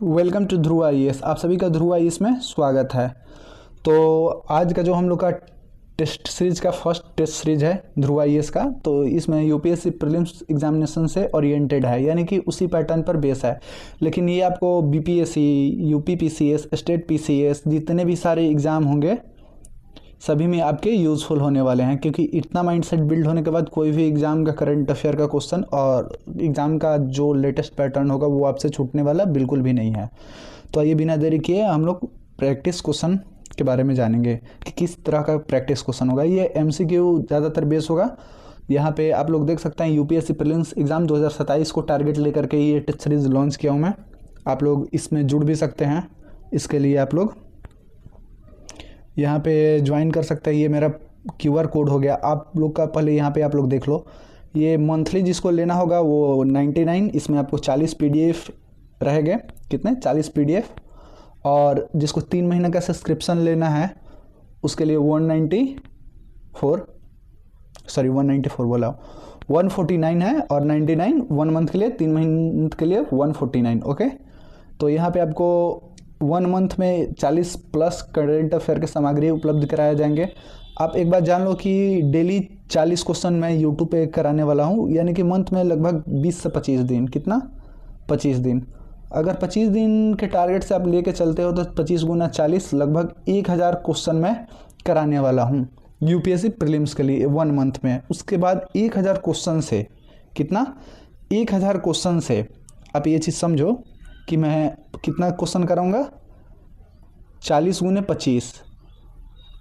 Welcome to Dhruv IAS. आप सभी का ध्रुव आईएएस में स्वागत है। तो आज का जो हम लोग का टेस्ट सीरीज का फर्स्ट टेस्ट सीरीज है ध्रुव आईएएस का, तो इसमें यूपीएससी प्रीलिम्स एग्जामिनेशन से ओरिएंटेड है, यानी कि उसी पैटर्न पर बेस है। लेकिन ये आपको BPSC, UP PCS, state PCS जितने भी सारे एग्ज़ाम होंगे सभी में आपके यूज़फुल होने वाले हैं, क्योंकि इतना माइंडसेट बिल्ड होने के बाद कोई भी एग्ज़ाम का करंट अफेयर का क्वेश्चन और एग्ज़ाम का जो लेटेस्ट पैटर्न होगा वो आपसे छूटने वाला बिल्कुल भी नहीं है। तो आइए बिना देरी किए हम लोग प्रैक्टिस क्वेश्चन के बारे में जानेंगे कि किस तरह का प्रैक्टिस क्वेश्चन होगा। ये एमसीक्यू ज़्यादातर बेस होगा। यहाँ पे आप लोग देख सकते हैं यूपीएससी प्रीलिम्स एग्ज़ाम 2027 को टारगेट लेकर के ये टेस्ट सीरीज़ लॉन्च किया हूँ मैं। आप लोग इसमें जुड़ भी सकते हैं। इसके लिए आप लोग यहाँ पे ज्वाइन कर सकते हैं। ये मेरा क्यूआर कोड हो गया आप लोग का। पहले यहाँ पे आप लोग देख लो, ये मंथली जिसको लेना होगा वो 99, इसमें आपको 40 पीडीएफ रहेंगे। कितने? 40 पीडीएफ। और जिसको 3 महीने का सब्सक्रिप्शन लेना है उसके लिए 194 बोला 149 है, और 99 1 मंथ के लिए, 3 महीने के लिए 149। ओके, तो यहाँ पे आपको 1 मंथ में 40 प्लस करेंट अफेयर के सामग्री उपलब्ध कराए जाएंगे। आप एक बात जान लो कि डेली 40 क्वेश्चन मैं यूट्यूब पे कराने वाला हूँ, यानी कि मंथ में लगभग 20 से 25 दिन। कितना? 25 दिन। अगर 25 दिन के टारगेट से आप लेके चलते हो तो 25 गुना 40 लगभग 1000 क्वेश्चन मैं कराने वाला हूँ यूपीएससी प्रीलिम्स के लिए 1 मंथ में। उसके बाद 1000 क्वेश्चन से कितना? 1000 क्वेश्चन से आप ये चीज़ समझो कि मैं कितना क्वेश्चन कराऊंगा? 40 गुने 25,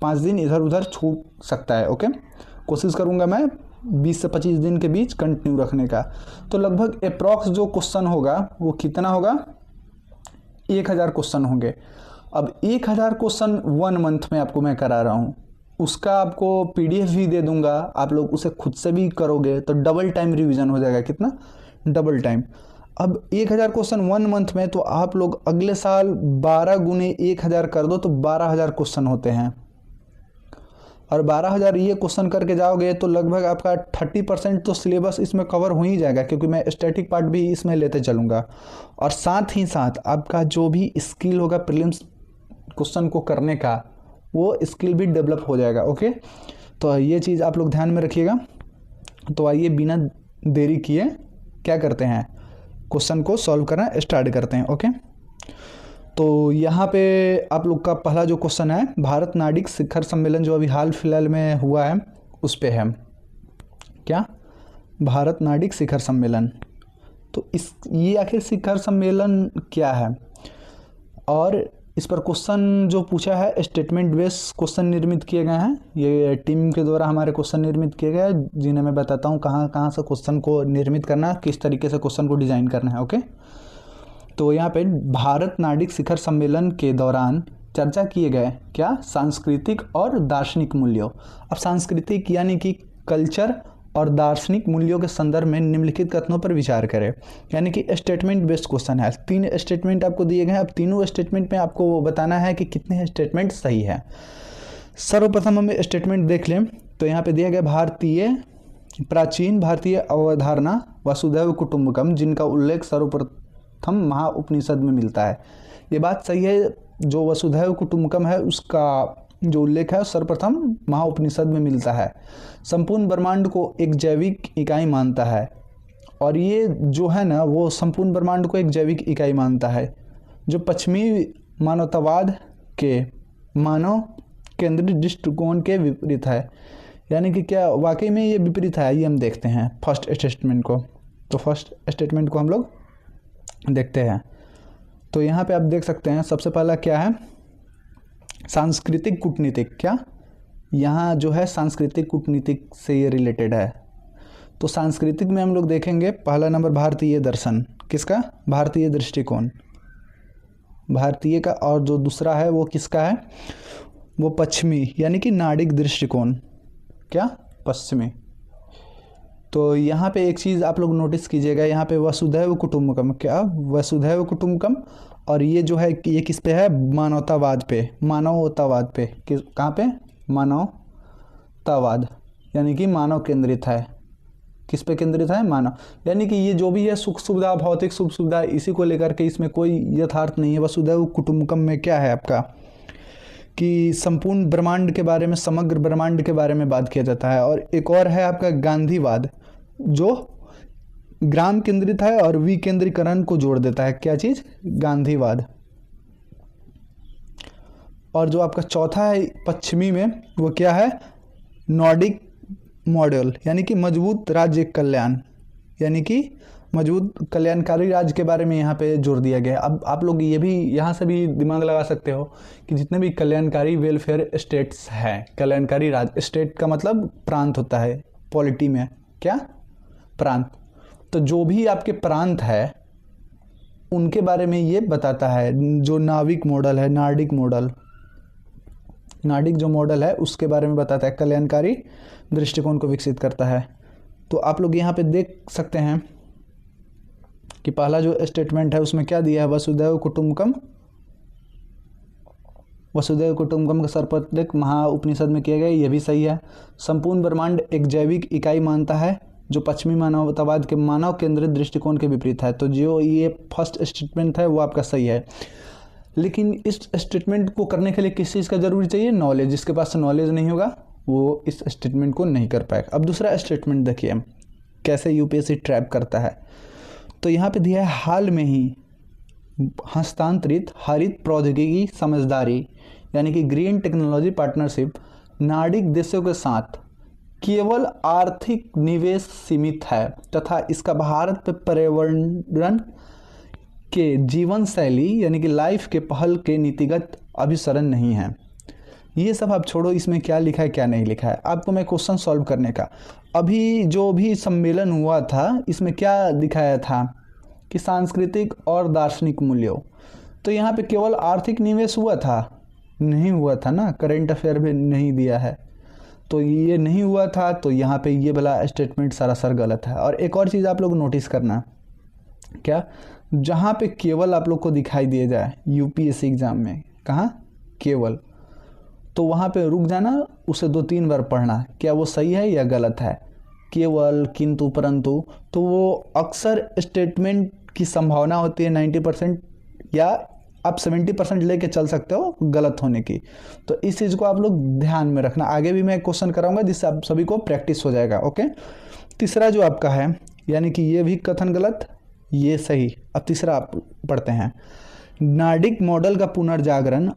5 दिन इधर उधर छूट सकता है। ओके, कोशिश करूंगा मैं 20 से 25 दिन के बीच कंटिन्यू रखने का। तो लगभग अप्रॉक्स जो क्वेश्चन होगा वो कितना होगा? 1000 क्वेश्चन होंगे। अब 1000 क्वेश्चन 1 मंथ में आपको मैं करा रहा हूँ, उसका आपको पीडीएफ भी दे दूंगा। आप लोग उसे खुद से भी करोगे तो डबल टाइम रिवीजन हो जाएगा। कितना? Double time. अब 1000 क्वेश्चन 1 मंथ में, तो आप लोग अगले साल 12 गुने 1000 कर दो तो 12000 क्वेश्चन होते हैं। और 12000 ये क्वेश्चन करके जाओगे तो लगभग आपका 30% तो सिलेबस इसमें कवर हो ही जाएगा, क्योंकि मैं स्टैटिक पार्ट भी इसमें लेते चलूँगा। और साथ ही साथ आपका जो भी स्किल होगा प्रीलिम्स क्वेश्चन को करने का, वो स्किल भी डेवलप हो जाएगा। ओके, तो ये चीज़ आप लोग ध्यान में रखिएगा। तो आइए बिना देरी किए क्या करते हैं, क्वेश्चन को सॉल्व करना स्टार्ट करते हैं। ओके, तो यहाँ पे आप लोग का पहला जो क्वेश्चन है, भारत नाडिक शिखर सम्मेलन जो अभी हाल फिलहाल में हुआ है उस पे है। क्या? भारत नाडिक शिखर सम्मेलन। तो ये आखिर शिखर सम्मेलन क्या है? और इस पर क्वेश्चन जो पूछा है स्टेटमेंट बेस्ड क्वेश्चन निर्मित किए गए हैं। ये टीम के द्वारा हमारे क्वेश्चन निर्मित किए गए हैं, जिन्हें मैं बताता हूँ कहाँ कहाँ से क्वेश्चन को निर्मित करना, किस तरीके से क्वेश्चन को डिजाइन करना है। ओके, तो यहाँ पे भारत नाडिक शिखर सम्मेलन के दौरान चर्चा किए गए क्या? सांस्कृतिक और दार्शनिक मूल्यों। अब सांस्कृतिक यानी कि कल्चर और दार्शनिक मूल्यों के संदर्भ में निम्नलिखित कथनों पर विचार करें। यानी कि स्टेटमेंट बेस्ड क्वेश्चन है। 3 स्टेटमेंट आपको दिए गए हैं। अब तीनों स्टेटमेंट में आपको बताना है कि कितने स्टेटमेंट सही है। सर्वप्रथम हम स्टेटमेंट देख लें तो यहाँ पे दिया गया प्राचीन भारतीय अवधारणा वसुधैव कुटुंबकम, जिनका उल्लेख सर्वप्रथम महाउपनिषद में मिलता है। ये बात सही है, जो वसुधैव कुटुंबकम है उसका जो उल्लेख है सर्वप्रथम महाउपनिषद में मिलता है। संपूर्ण ब्रह्मांड को एक जैविक इकाई मानता है, और ये जो है ना वो संपूर्ण ब्रह्मांड को एक जैविक इकाई मानता है, जो पश्चिमी मानवतावाद के मानव केंद्रित दृष्टिकोण के विपरीत है। यानी कि क्या वाकई में ये विपरीत है? आइए हम देखते हैं फर्स्ट स्टेटमेंट को। तो फर्स्ट स्टेटमेंट को हम लोग देखते हैं। तो यहाँ पे आप देख सकते हैं सबसे पहला क्या है? सांस्कृतिक कूटनीतिक। क्या? यहाँ जो है सांस्कृतिक कूटनीतिक से ये रिलेटेड है। तो सांस्कृतिक में हम लोग देखेंगे पहला नंबर भारतीय दर्शन। किसका? भारतीय दृष्टिकोण, भारतीय का। और जो दूसरा है वो किसका है? वो पश्चिमी यानी कि नाडिक दृष्टिकोण। क्या? पश्चिमी। तो यहाँ पे एक चीज़ आप लोग नोटिस कीजिएगा, यहाँ पे वसुधैव कुटुंबकम। क्या? वसुधैव कुटुंबकम। और ये जो है ये किस पे है? मानवतावाद पे, मानवतावाद पे। कहाँ पे? मानवतावाद, यानी कि मानव केंद्रित है। किस पे केंद्रित है? मानव। यानी कि ये जो भी है सुख सुविधा, भौतिक सुख सुविधा, इसी को लेकर के इसमें कोई यथार्थ नहीं है। वसुधैव कुटुंबकम में क्या है आपका कि संपूर्ण ब्रह्मांड के बारे में, समग्र ब्रह्मांड के बारे में बात किया जाता है। और एक और है आपका गांधीवाद, जो ग्राम केंद्रित है और विकेंद्रीकरण को जोड़ देता है। क्या चीज? गांधीवाद। और जो आपका चौथा है पश्चिमी में, वो क्या है? नॉर्डिक मॉडल, यानी कि मजबूत राज्य कल्याण, यानी कि मजबूत कल्याणकारी राज्य के बारे में यहाँ पे जोर दिया गया है। अब आप लोग ये भी यहाँ से भी दिमाग लगा सकते हो कि जितने भी कल्याणकारी वेलफेयर स्टेट्स हैं, कल्याणकारी राज्य, स्टेट का मतलब प्रांत होता है पॉलिटी में, क्या? प्रांत। तो जो भी आपके प्रांत है उनके बारे में ये बताता है। जो नाविक मॉडल है, नार्डिक मॉडल, नार्डिक जो मॉडल है उसके बारे में बताता है, कल्याणकारी दृष्टिकोण को विकसित करता है। तो आप लोग यहाँ पे देख सकते हैं कि पहला जो स्टेटमेंट है उसमें क्या दिया है? वसुधैव कुटुंबकम, वसुधैव कुटुंबकम का सर्वप्रत्येक महाउपनिषद में किया गया, ये भी सही है। संपूर्ण ब्रह्मांड एक जैविक इकाई मानता है, जो पश्चिमी मानवतावाद के मानव केंद्रित दृष्टिकोण के विपरीत है। तो जो ये फर्स्ट स्टेटमेंट है वो आपका सही है। लेकिन इस स्टेटमेंट को करने के लिए किस चीज़ का जरूरी चाहिए? नॉलेज। जिसके पास नॉलेज नहीं होगा वो इस स्टेटमेंट को नहीं कर पाएगा। अब दूसरा स्टेटमेंट देखिए कैसे यूपीएससी ट्रैप करता है। तो यहाँ पे दिया है, हाल में ही हस्तांतरित हरित प्रौद्योगिकी समझदारी, यानी कि ग्रीन टेक्नोलॉजी पार्टनरशिप नार्डिक देशों के साथ केवल आर्थिक निवेश सीमित है तथा इसका भारत पर पर्यावरण के जीवन शैली यानी कि लाइफ के पहल के नीतिगत अभिसरण नहीं है। ये सब आप छोड़ो, इसमें क्या लिखा है क्या नहीं लिखा है। आपको मैं क्वेश्चन सॉल्व करने का, अभी जो भी सम्मेलन हुआ था इसमें क्या दिखाया था कि सांस्कृतिक और दार्शनिक मूल्यों। तो यहाँ पे केवल आर्थिक निवेश हुआ था? नहीं हुआ था ना, करेंट अफेयर भी नहीं दिया है, तो ये नहीं हुआ था। तो यहाँ पे ये वाला स्टेटमेंट सरासर गलत है। और एक और चीज़ आप लोग नोटिस करना, क्या? जहाँ पे केवल आप लोग को दिखाई दिया जाए यूपीएससी एग्जाम में, कहाँ केवल, तो वहाँ पे रुक जाना, उसे 2-3 बार पढ़ना, क्या वो सही है या गलत है। केवल, किंतु, परंतु, तो वो अक्सर स्टेटमेंट की संभावना होती है 90% या आप 70% लेके चल सकते हो गलत होने की। तो इस चीज़ को आप लोग ध्यान में रखना। आगे भी मैं क्वेश्चन कराऊंगा जिससे आप सभी को प्रैक्टिस हो जाएगा। ओके, तीसरा जो आपका है, यानी कि ये भी कथन गलत, ये सही। अब तीसरा आप पढ़ते हैं, नार्डिक मॉडल का पुनर्जागरण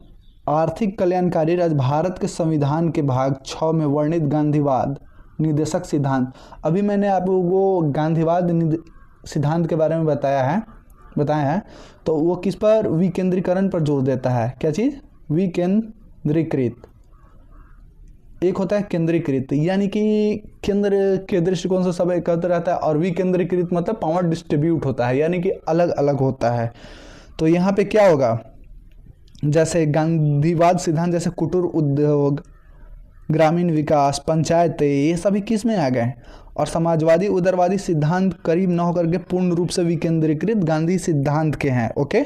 आर्थिक कल्याणकारी राज्य भारत के संविधान के भाग 6 में वर्णित गांधीवाद निर्देशक सिद्धांत। अभी मैंने आपको गांधीवाद सिद्धांत के बारे में बताया है। तो वो किस पर? विकेंद्रीकरण पर जोर देता है। क्या चीज़? विकेंद्रीकृत। एक होता है केंद्रीकृत, यानी कि केंद्र के दृष्टिकोण से सब एकत्र रहता है, और विकेंद्रीकृत मतलब पावर डिस्ट्रीब्यूट होता है, यानी कि अलग अलग होता है। तो यहाँ पे क्या होगा? जैसे गांधीवाद सिद्धांत, जैसे कुटीर उद्योग, ग्रामीण विकास, पंचायतें, ये सभी किस में आ गए? और समाजवादी उदारवादी सिद्धांत करीब न होकर के पूर्ण रूप से विकेंद्रीकृत गांधी सिद्धांत के हैं। ओके,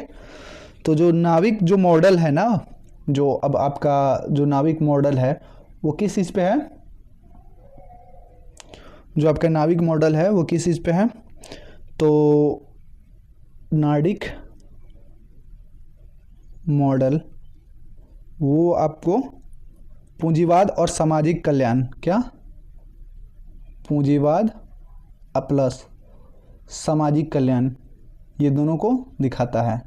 तो जो नाविक जो मॉडल है ना, जो अब आपका जो नाविक मॉडल है वो किस चीज़ पे है? जो आपका नाविक मॉडल है वो किस चीज़ पे है? तो नार्डिक मॉडल वो आपको पूंजीवाद और सामाजिक कल्याण, क्या? पूंजीवाद प्लस सामाजिक कल्याण, ये दोनों को दिखाता है।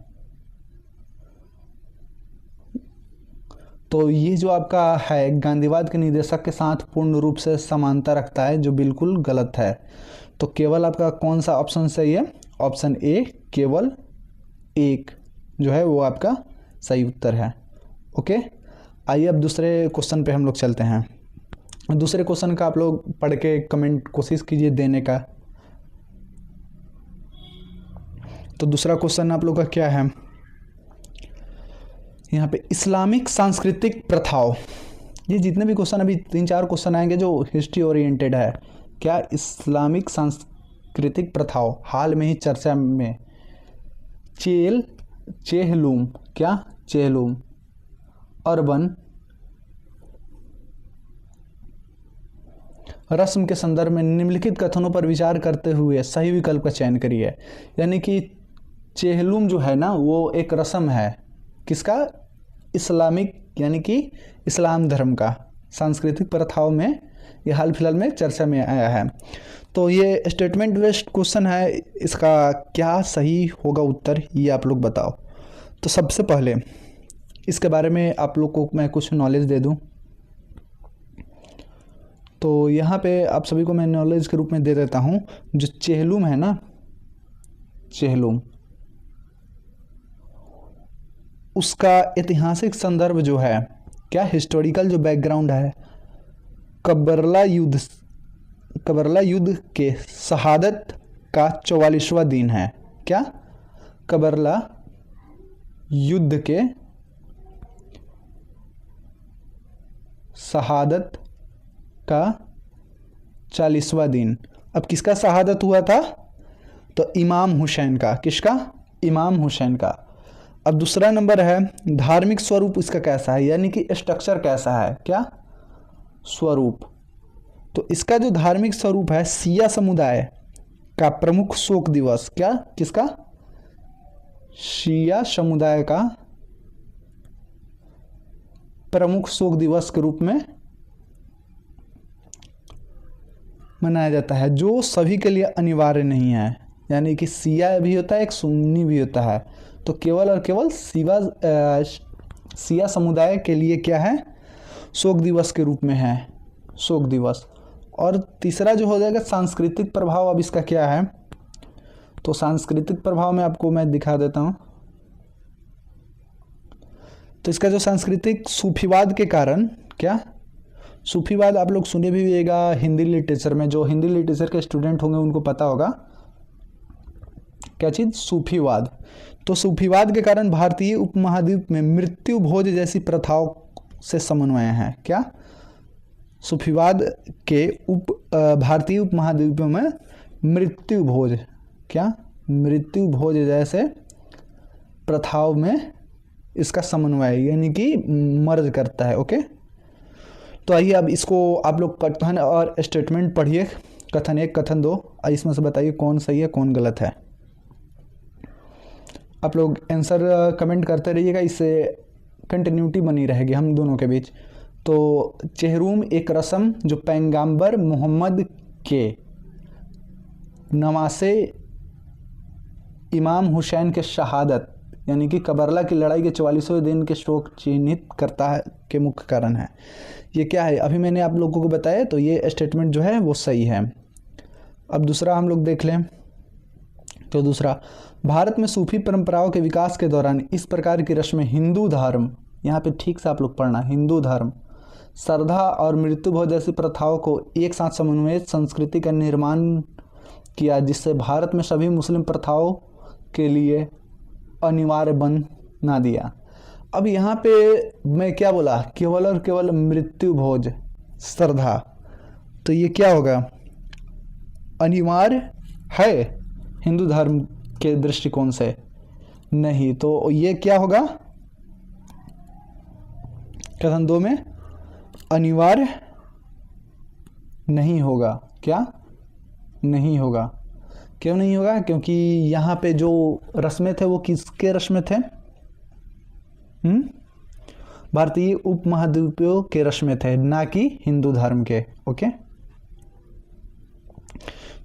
तो ये जो आपका है गांधीवाद के निर्देशक के साथ पूर्ण रूप से समानता रखता है, जो बिल्कुल गलत है। तो केवल आपका कौन सा ऑप्शन सही है? ऑप्शन ए, केवल एक जो है वो आपका सही उत्तर है। ओके, आइए अब दूसरे क्वेश्चन पे हम लोग चलते हैं। दूसरे क्वेश्चन का आप लोग पढ़ के कमेंट कोशिश कीजिए देने का। तो दूसरा क्वेश्चन आप लोग का क्या है? यहाँ पे इस्लामिक सांस्कृतिक प्रथाओं, ये जितने भी क्वेश्चन अभी 3-4 क्वेश्चन आएंगे जो हिस्ट्री ओरिएंटेड है। क्या? इस्लामिक सांस्कृतिक प्रथाओं हाल में ही चर्चा में, चेहलूम, क्या? चेहलूम, अर्बन रस्म के संदर्भ में निम्नलिखित कथनों पर विचार करते हुए सही विकल्प का चयन करिए। यानी कि चेहलुम जो है ना वो एक रस्म है, किसका? इस्लामिक यानी कि इस्लाम धर्म का। सांस्कृतिक प्रथाओं में ये हाल फिलहाल में चर्चा में आया है। तो ये स्टेटमेंट बेस्ड क्वेश्चन है, इसका क्या सही होगा उत्तर ये आप लोग बताओ। तो सबसे पहले इसके बारे में आप लोग को मैं कुछ नॉलेज दे दूं। तो यहाँ पे आप सभी को मैं नॉलेज के रूप में दे देता हूँ। जो चेहलुम है ना, चेहलुम, उसका ऐतिहासिक संदर्भ जो है, क्या हिस्टोरिकल जो बैकग्राउंड है, कबरला युद्ध के शहादत का 44वां दिन है। क्या? कबरला युद्ध के शहादत का 40वां दिन। अब किसका शहादत हुआ था? तो इमाम हुसैन का। किसका? इमाम हुसैन का। अब दूसरा नंबर है धार्मिक स्वरूप इसका कैसा है, यानी कि स्ट्रक्चर कैसा है। क्या? स्वरूप। तो इसका जो धार्मिक स्वरूप है, शिया समुदाय का प्रमुख शोक दिवस। क्या? किसका? शिया समुदाय का प्रमुख शोक दिवस के रूप में मनाया जाता है, जो सभी के लिए अनिवार्य नहीं है। यानी कि शिया भी होता है, एक सुन्नी भी होता है। तो केवल और केवल शिया समुदाय के लिए क्या है? शोक दिवस के रूप में है, शोक दिवस। और तीसरा जो हो जाएगा सांस्कृतिक प्रभाव। अब इसका क्या है? तो सांस्कृतिक प्रभाव में आपको मैं दिखा देता हूँ। तो इसका जो सांस्कृतिक सूफीवाद के कारण, क्या? सूफीवाद आप लोग सुने भी होगा हिंदी लिटरेचर में। जो हिंदी लिटरेचर के स्टूडेंट होंगे उनको पता होगा क्या चीज़? सूफीवाद। तो सूफीवाद के कारण भारतीय उपमहाद्वीप में मृत्यु भोज जैसी प्रथाओं से समन्वय है। क्या? सूफीवाद के भारतीय उपमहाद्वीप में मृत्यु भोज, क्या? मृत्यु भोज जैसे प्रथाओं में इसका समन्वय, यानी कि मर्ज करता है। ओके, तो आइए अब इसको आप लोग कथन और स्टेटमेंट पढ़िए। कथन 1, कथन 2, इसमें से बताइए कौन सही है कौन गलत है। आप लोग आंसर कमेंट करते रहिएगा, इससे कंटिन्यूटी बनी रहेगी हम दोनों के बीच। तो चेहलुम एक रस्म जो पैगंबर मोहम्मद के नवासे इमाम हुसैन के शहादत यानी कि करबला की लड़ाई के 44वें दिन के शोक चिन्हित करता है के मुख्य कारण है। ये क्या है? अभी मैंने आप लोगों को बताया, तो ये स्टेटमेंट जो है वो सही है। अब दूसरा हम लोग देख लें। तो दूसरा, भारत में सूफी परंपराओं के विकास के दौरान इस प्रकार की रस्में हिंदू धर्म, यहाँ पे ठीक से आप लोग पढ़ना, हिंदू धर्म, श्रद्धा और मृत्युभोज जैसी प्रथाओं को एक साथ समन्वयित संस्कृति का निर्माण किया, जिससे भारत में सभी मुस्लिम प्रथाओं के लिए अनिवार्य बना दिया। अब यहाँ पे मैं क्या बोला? केवल और केवल मृत्यु भोज श्रद्धा, तो ये क्या होगा? अनिवार्य है हिंदू धर्म के दृष्टिकोण से? नहीं। तो ये क्या होगा? कथन 2 में अनिवार्य नहीं होगा। क्या? नहीं होगा। क्यों नहीं होगा? क्योंकि यहाँ पे जो रस्में थे वो किसके रस्में थे? भारतीय उपमहाद्वीपीय के रस्में थे, ना कि हिंदू धर्म के। ओके,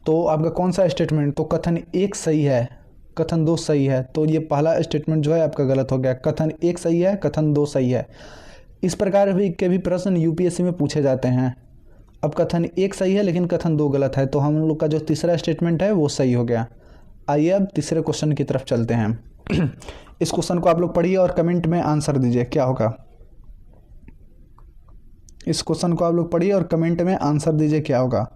तो आपका कौन सा स्टेटमेंट? तो कथन 1 सही है, कथन 2 सही है। तो ये पहला स्टेटमेंट जो है आपका गलत हो गया। कथन 1 सही है, कथन 2 सही है। इस प्रकार के भी प्रश्न यूपीएससी में पूछे जाते हैं। अब कथन 1 सही है लेकिन कथन 2 गलत है, तो हम लोग का जो तीसरा स्टेटमेंट है वो सही हो गया। आइए अब तीसरे क्वेश्चन की तरफ चलते हैं। इस क्वेश्चन को आप लोग पढ़िए और कमेंट में आंसर दीजिए क्या होगा। इस क्वेश्चन को आप लोग पढ़िए और कमेंट में आंसर दीजिए क्या होगा।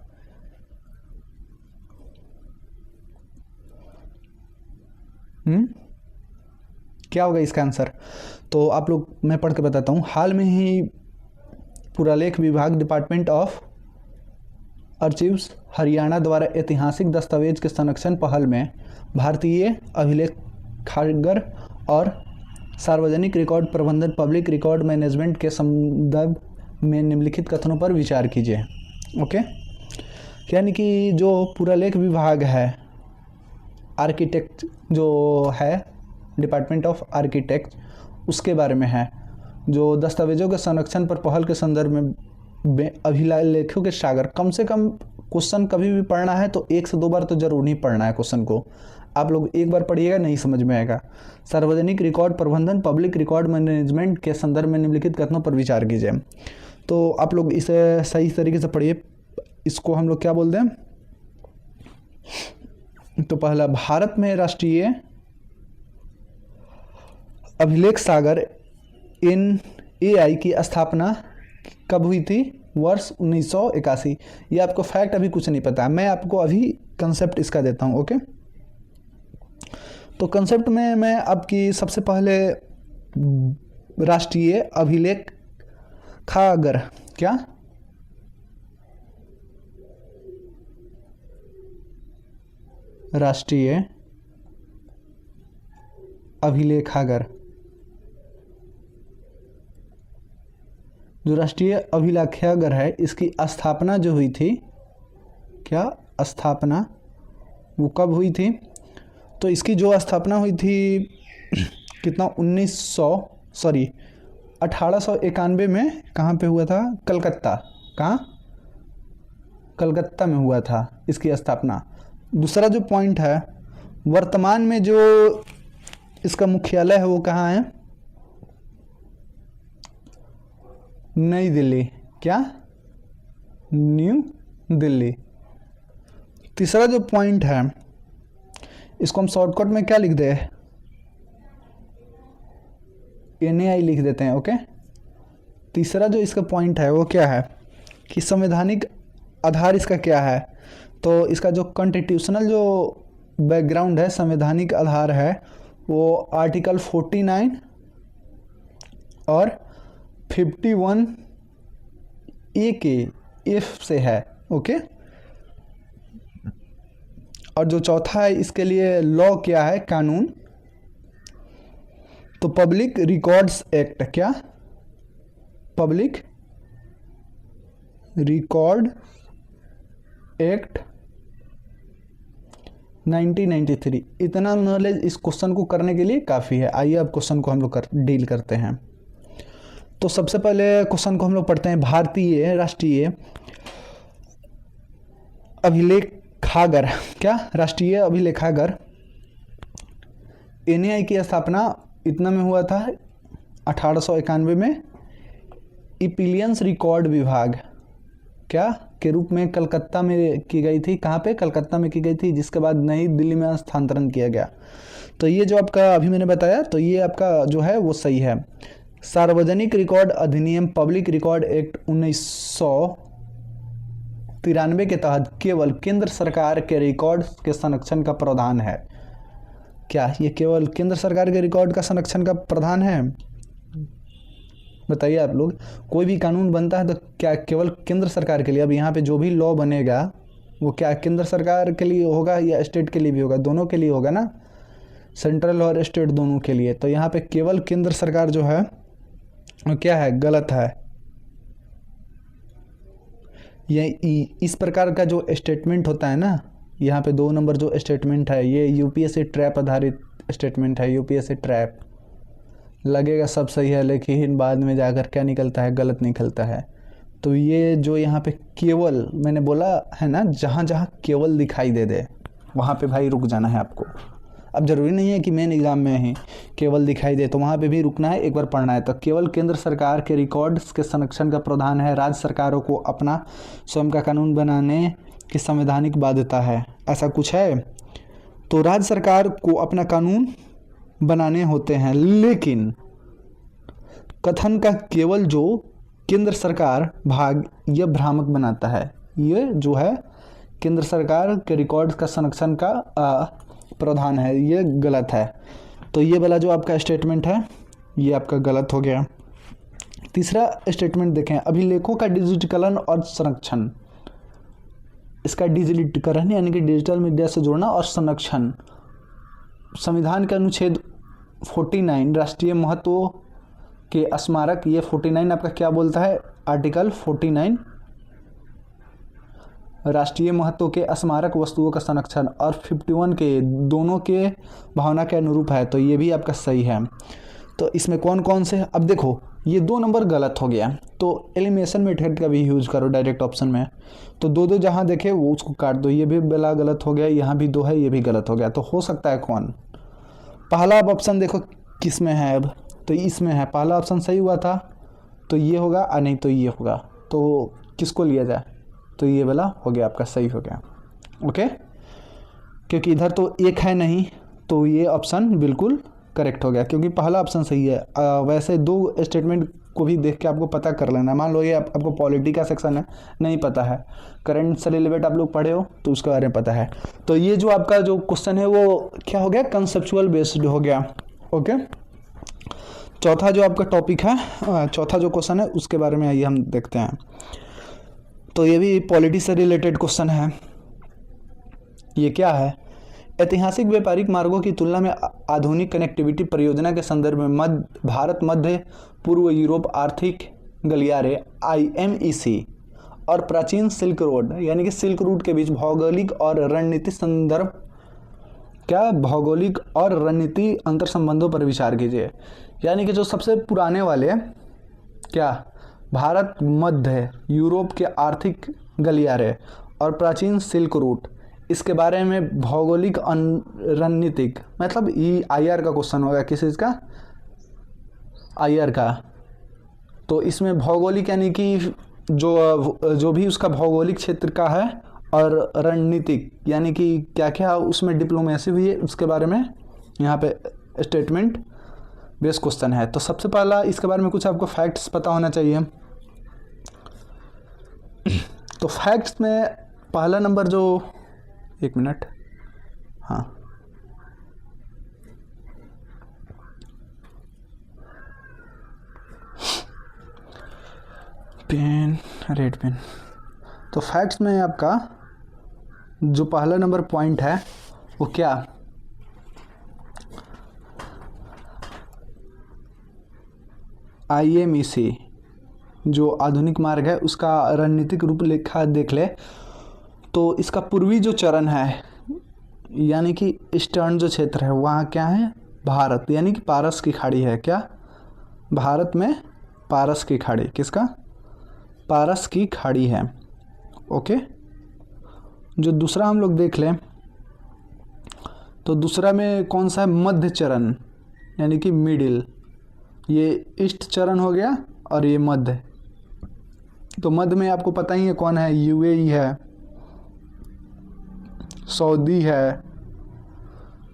क्या होगा इसका आंसर? तो आप लोग, मैं पढ़ के बताता हूँ। हाल में ही पुरालेख विभाग डिपार्टमेंट ऑफ आर्चिव्स हरियाणा द्वारा ऐतिहासिक दस्तावेज के संरक्षण पहल में भारतीय अभिलेखागार और सार्वजनिक रिकॉर्ड प्रबंधन पब्लिक रिकॉर्ड मैनेजमेंट के संदर्भ में निम्नलिखित कथनों पर विचार कीजिए। ओके, यानी कि जो पुरालेख विभाग है, आर्किटेक्ट जो है, डिपार्टमेंट ऑफ आर्किटेक्ट, उसके बारे में है, जो दस्तावेजों के संरक्षण पर पहल के संदर्भ में अभिलेखों के सागर। कम से कम क्वेश्चन कभी भी पढ़ना है तो 1 से 2 बार तो जरूर ही पढ़ना है क्वेश्चन को। आप लोग एक बार पढ़िएगा नहीं समझ में आएगा। सार्वजनिक रिकॉर्ड प्रबंधन, पब्लिक रिकॉर्ड मैनेजमेंट के संदर्भ में निम्नलिखित कथनों पर विचार कीजिए। तो आप लोग इसे सही तरीके से पढ़िए। इसको हम लोग क्या बोलते हैं? तो पहला, भारत में राष्ट्रीय अभिलेख सागर NAI की स्थापना कब हुई थी? वर्ष 1981। ये आपको फैक्ट अभी कुछ नहीं पता है, मैं आपको अभी कंसेप्ट इसका देता हूँ। ओके, तो कंसेप्ट में मैं आपकी सबसे पहले राष्ट्रीय अभिलेख खागर, क्या राष्ट्रीय अभिलेखागार, जो राष्ट्रीय अभिलेखागार है, इसकी स्थापना जो हुई थी, क्या स्थापना वो कब हुई थी? तो इसकी जो स्थापना हुई थी कितना 1891 में कहाँ पे हुआ था? कलकत्ता। कहाँ? कलकत्ता में हुआ था इसकी स्थापना। दूसरा जो पॉइंट है, वर्तमान में जो इसका मुख्यालय है वो कहाँ है? नई दिल्ली। क्या? न्यू दिल्ली। तीसरा जो पॉइंट है, इसको हम शॉर्टकट में क्या लिख दे? NAI लिख देते हैं। ओके, तीसरा जो इसका पॉइंट है वो क्या है कि संवैधानिक आधार इसका क्या है? तो इसका जो कॉन्स्टिट्यूशनल जो बैकग्राउंड है, संवैधानिक आधार है, वो आर्टिकल 49 और 51A के F से है। ओके, और जो चौथा है, इसके लिए लॉ क्या है? कानून। तो पब्लिक रिकॉर्ड्स एक्ट, क्या? Public record act 1993। इतना नॉलेज इस क्वेश्चन को करने के लिए काफ़ी है। आइए अब क्वेश्चन को हम लोग डील करते हैं। तो सबसे पहले क्वेश्चन को हम लोग पढ़ते हैं। भारतीय राष्ट्रीय अभिलेखागार, क्या? राष्ट्रीय अभिलेखागार NAI की स्थापना इतना में हुआ था 1891 में। इपिलियंस रिकॉर्ड विभाग, क्या के रूप में कलकत्ता में की गई थी। कहाँ पे? कलकत्ता में की गई थी, जिसके बाद नई दिल्ली में स्थानांतरण किया गया। तो ये जो आपका अभी मैंने बताया, तो ये आपका जो है वो सही है। सार्वजनिक रिकॉर्ड अधिनियम, पब्लिक रिकॉर्ड एक्ट 1993 के तहत केवल केंद्र सरकार के रिकॉर्ड के संरक्षण का प्रावधान है। क्या ये केवल केंद्र सरकार के रिकॉर्ड का संरक्षण का प्रावधान है? बताइए आप लोग। कोई भी कानून बनता है तो क्या केवल केंद्र सरकार के लिए? अब यहाँ पे जो भी लॉ बनेगा वो क्या केंद्र सरकार के लिए होगा या स्टेट के लिए भी होगा? दोनों के लिए होगा ना, सेंट्रल और स्टेट दोनों के लिए। तो यहाँ पे केवल केंद्र सरकार जो है वो क्या है? गलत है। ये इस प्रकार का जो स्टेटमेंट होता है ना, यहाँ पे 2 नंबर जो स्टेटमेंट है, ये UPSC ट्रैप आधारित स्टेटमेंट है। UPSC ट्रैप लगेगा सब सही है, लेकिन बाद में जाकर क्या निकलता है? गलत निकलता है। तो ये जो यहाँ पे केवल मैंने बोला है ना, जहाँ जहाँ केवल दिखाई दे वहाँ पे भाई रुक जाना है आपको। अब ज़रूरी नहीं है कि मेन एग्जाम में ही केवल दिखाई दे तो वहाँ पे भी रुकना है, एक बार पढ़ना है। तो केवल केंद्र सरकार के रिकॉर्ड्स के संरक्षण का प्रावधान है। राज्य सरकारों को अपना स्वयं का कानून बनाने की संवैधानिक बाध्यता है, ऐसा कुछ है। तो राज्य सरकार को अपना कानून बनाने होते हैं, लेकिन कथन का केवल जो केंद्र सरकार भाग यह भ्रामक बनाता है। ये जो है केंद्र सरकार के रिकॉर्ड का संरक्षण का प्रावधान है, ये गलत है। तो ये वाला जो आपका स्टेटमेंट है ये आपका गलत हो गया। तीसरा स्टेटमेंट देखें, अभिलेखों का डिजिटीकरण और संरक्षण। इसका डिजिटीकरण यानी कि डिजिटल मीडिया से जोड़ना और संरक्षण। संविधान के अनुच्छेद 49 राष्ट्रीय महत्व के स्मारक, ये 49 आपका क्या बोलता है? आर्टिकल 49 राष्ट्रीय महत्व के स्मारक वस्तुओं का संरक्षण, और 51 के दोनों के भावना के अनुरूप है, तो ये भी आपका सही है। तो इसमें कौन कौन से, अब देखो ये 2 नंबर गलत हो गया, तो एलिमिनेशन मेथड का भी यूज करो डायरेक्ट ऑप्शन में। तो 2 जहाँ देखे वो उसको काट दो, ये भी बिला गलत हो गया, यहाँ भी 2 है, ये भी गलत हो गया। तो हो सकता है कौन, पहला अब ऑप्शन देखो किस में है, अब तो इसमें है, पहला ऑप्शन सही हुआ था तो ये होगा, और नहीं तो ये होगा। तो किसको लिया जाए, तो ये वाला हो गया आपका, सही हो गया। ओके, क्योंकि इधर तो एक है नहीं, तो ये ऑप्शन बिल्कुल करेक्ट हो गया, क्योंकि पहला ऑप्शन सही है। वैसे 2 स्टेटमेंट को भी देख के आपको पता कर लेना। मान लो ये आपको पॉलिटी का सेक्शन है, नहीं पता है, करंट से रिलेटेड आप लोग पढ़े हो तो उसके बारे में पता है। तो ये जो आपका जो क्वेश्चन है वो क्या हो गया, कंसेप्चुअल बेस्ड हो गया। ओके, चौथा जो आपका टॉपिक है, चौथा जो क्वेश्चन है उसके बारे में आइए हम देखते हैं। तो ये भी पॉलिटी से रिलेटेड क्वेश्चन है। ये क्या है, ऐतिहासिक व्यापारिक मार्गों की तुलना में आधुनिक कनेक्टिविटी परियोजना के संदर्भ में भारत मध्य पूर्व यूरोप आर्थिक गलियारे IMEC और प्राचीन सिल्क रोड यानी कि सिल्क रूट के बीच भौगोलिक और रणनीतिक संदर्भ, क्या भौगोलिक और रणनीति अंतर संबंधों पर विचार कीजिए। यानी कि जो सबसे पुराने वाले क्या, भारत मध्य यूरोप के आर्थिक गलियारे और प्राचीन सिल्क रूट, इसके बारे में भौगोलिक रणनीतिक, मतलब ये IR का क्वेश्चन होगा, किस चीज़ का, IR का। तो इसमें भौगोलिक यानी कि जो भी उसका भौगोलिक क्षेत्र का है, और रणनीतिक यानी कि क्या क्या उसमें डिप्लोमेसी हुई है, उसके बारे में यहाँ पे स्टेटमेंट बेस क्वेश्चन है। तो सबसे पहला इसके बारे में कुछ आपको फैक्ट्स पता होना चाहिए। तो फैक्ट्स में पहला नंबर जो, एक मिनट, हाँ, पेन, रेड पेन। तो फैक्ट्स में आपका जो पहला नंबर पॉइंट है वो क्या, IMEC जो आधुनिक मार्ग है उसका रणनीतिक रूपरेखा देख ले, तो इसका पूर्वी जो चरण है यानी कि ईस्टर्न जो क्षेत्र है वहाँ क्या है, भारत यानी कि पारस की खाड़ी है। क्या, भारत में पारस की खाड़ी, किसका, पारस की खाड़ी है। ओके, जो दूसरा हम लोग देख लें, तो दूसरा में कौन सा है, मध्य चरण यानी कि मिडिल, ये ईस्ट चरण हो गया और ये मध्य। तो मध्य में आपको पता ही है कौन है, UAE है, सऊदी है,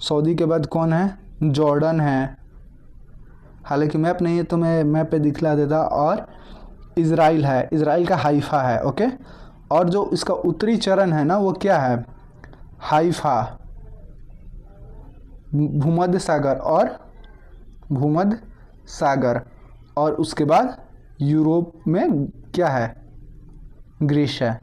सऊदी के बाद कौन है, जॉर्डन है, हालांकि मैप नहीं है तो मैं मैप पे दिखला देता, और इज़राइल है, इज़राइल का हाइफा है। ओके, और जो इसका उत्तरी चरण है ना वो क्या है, हाइफा, भूमध्य सागर, और भूमध्य सागर, और उसके बाद यूरोप में क्या है, ग्रीस है।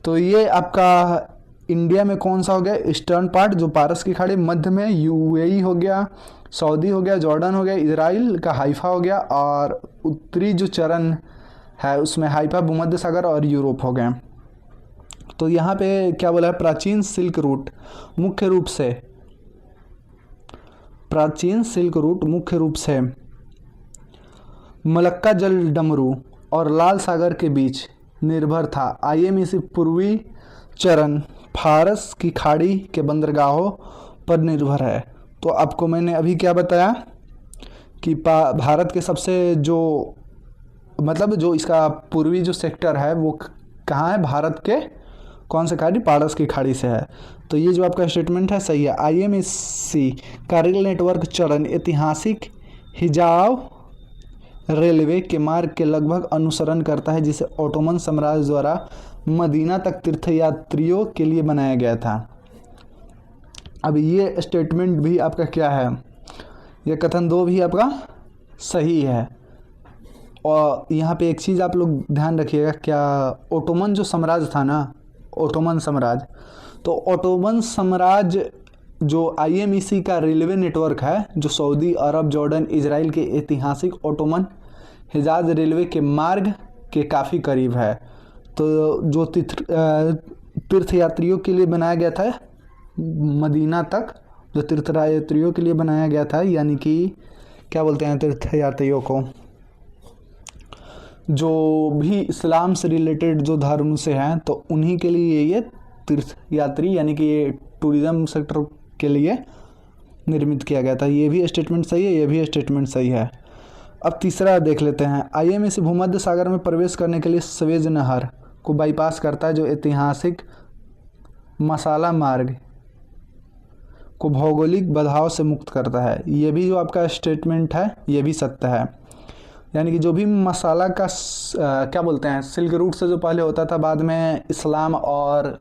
तो ये आपका इंडिया में कौन सा हो गया, ईस्टर्न पार्ट जो पारस की खाड़ी, मध्य में UAE हो गया, सऊदी हो गया, जॉर्डन हो गया, इजराइल का हाइफा हो गया, और उत्तरी जो चरण है उसमें हाइफा, भूमध्य सागर और यूरोप हो गए। तो यहाँ पे क्या बोला है, प्राचीन सिल्क रूट मुख्य रूप से, प्राचीन सिल्क रूट मुख्य रूप से मलक्का जल डमरू और लाल सागर के बीच निर्भर था। IMEC पूर्वी चरण फारस की खाड़ी के बंदरगाहों पर निर्भर है। तो आपको मैंने अभी क्या बताया कि भारत के सबसे जो मतलब जो इसका पूर्वी जो सेक्टर है वो कहाँ है, भारत के कौन से खाड़ी, पारस की खाड़ी से है। तो ये जो आपका स्टेटमेंट है सही है। IMEC का रेल नेटवर्क चरण ऐतिहासिक हिजाव रेलवे के मार्ग के लगभग अनुसरण करता है, जिसे ओटोमन साम्राज्य द्वारा मदीना तक तीर्थयात्रियों के लिए बनाया गया था। अब ये स्टेटमेंट भी आपका क्या है, ये कथन 2 भी आपका सही है। और यहाँ पे एक चीज़ आप लोग ध्यान रखिएगा, क्या ओटोमन जो साम्राज्य था ना, ओटोमन साम्राज्य, तो ओटोमन साम्राज्य जो IMEC का रेलवे नेटवर्क है जो सऊदी अरब, जॉर्डन, इजराइल के ऐतिहासिक ओटोमन हिजाज रेलवे के मार्ग के काफ़ी करीब है। तो जो तीर्थ यात्रियों के लिए बनाया गया था, मदीना तक जो तीर्थ यात्रियों के लिए बनाया गया था, यानी कि क्या बोलते हैं तीर्थ यात्रियों को, जो भी इस्लाम से रिलेटेड जो धर्म से हैं तो उन्हीं के लिए ये तीर्थ यात्री यानी कि ये टूरिज़्म सेक्टर के लिए निर्मित किया गया था। ये भी स्टेटमेंट सही है, ये भी स्टेटमेंट सही है। अब तीसरा देख लेते हैं। आईएमए से भूमध्य सागर में प्रवेश करने के लिए स्वेज नहर को बाईपास करता है, जो ऐतिहासिक मसाला मार्ग को भौगोलिक बाधाओं से मुक्त करता है। ये भी जो आपका स्टेटमेंट है ये भी सत्य है। यानी कि जो भी मसाला का क्या बोलते हैं सिल्क रूट से जो पहले होता था, बाद में इस्लाम और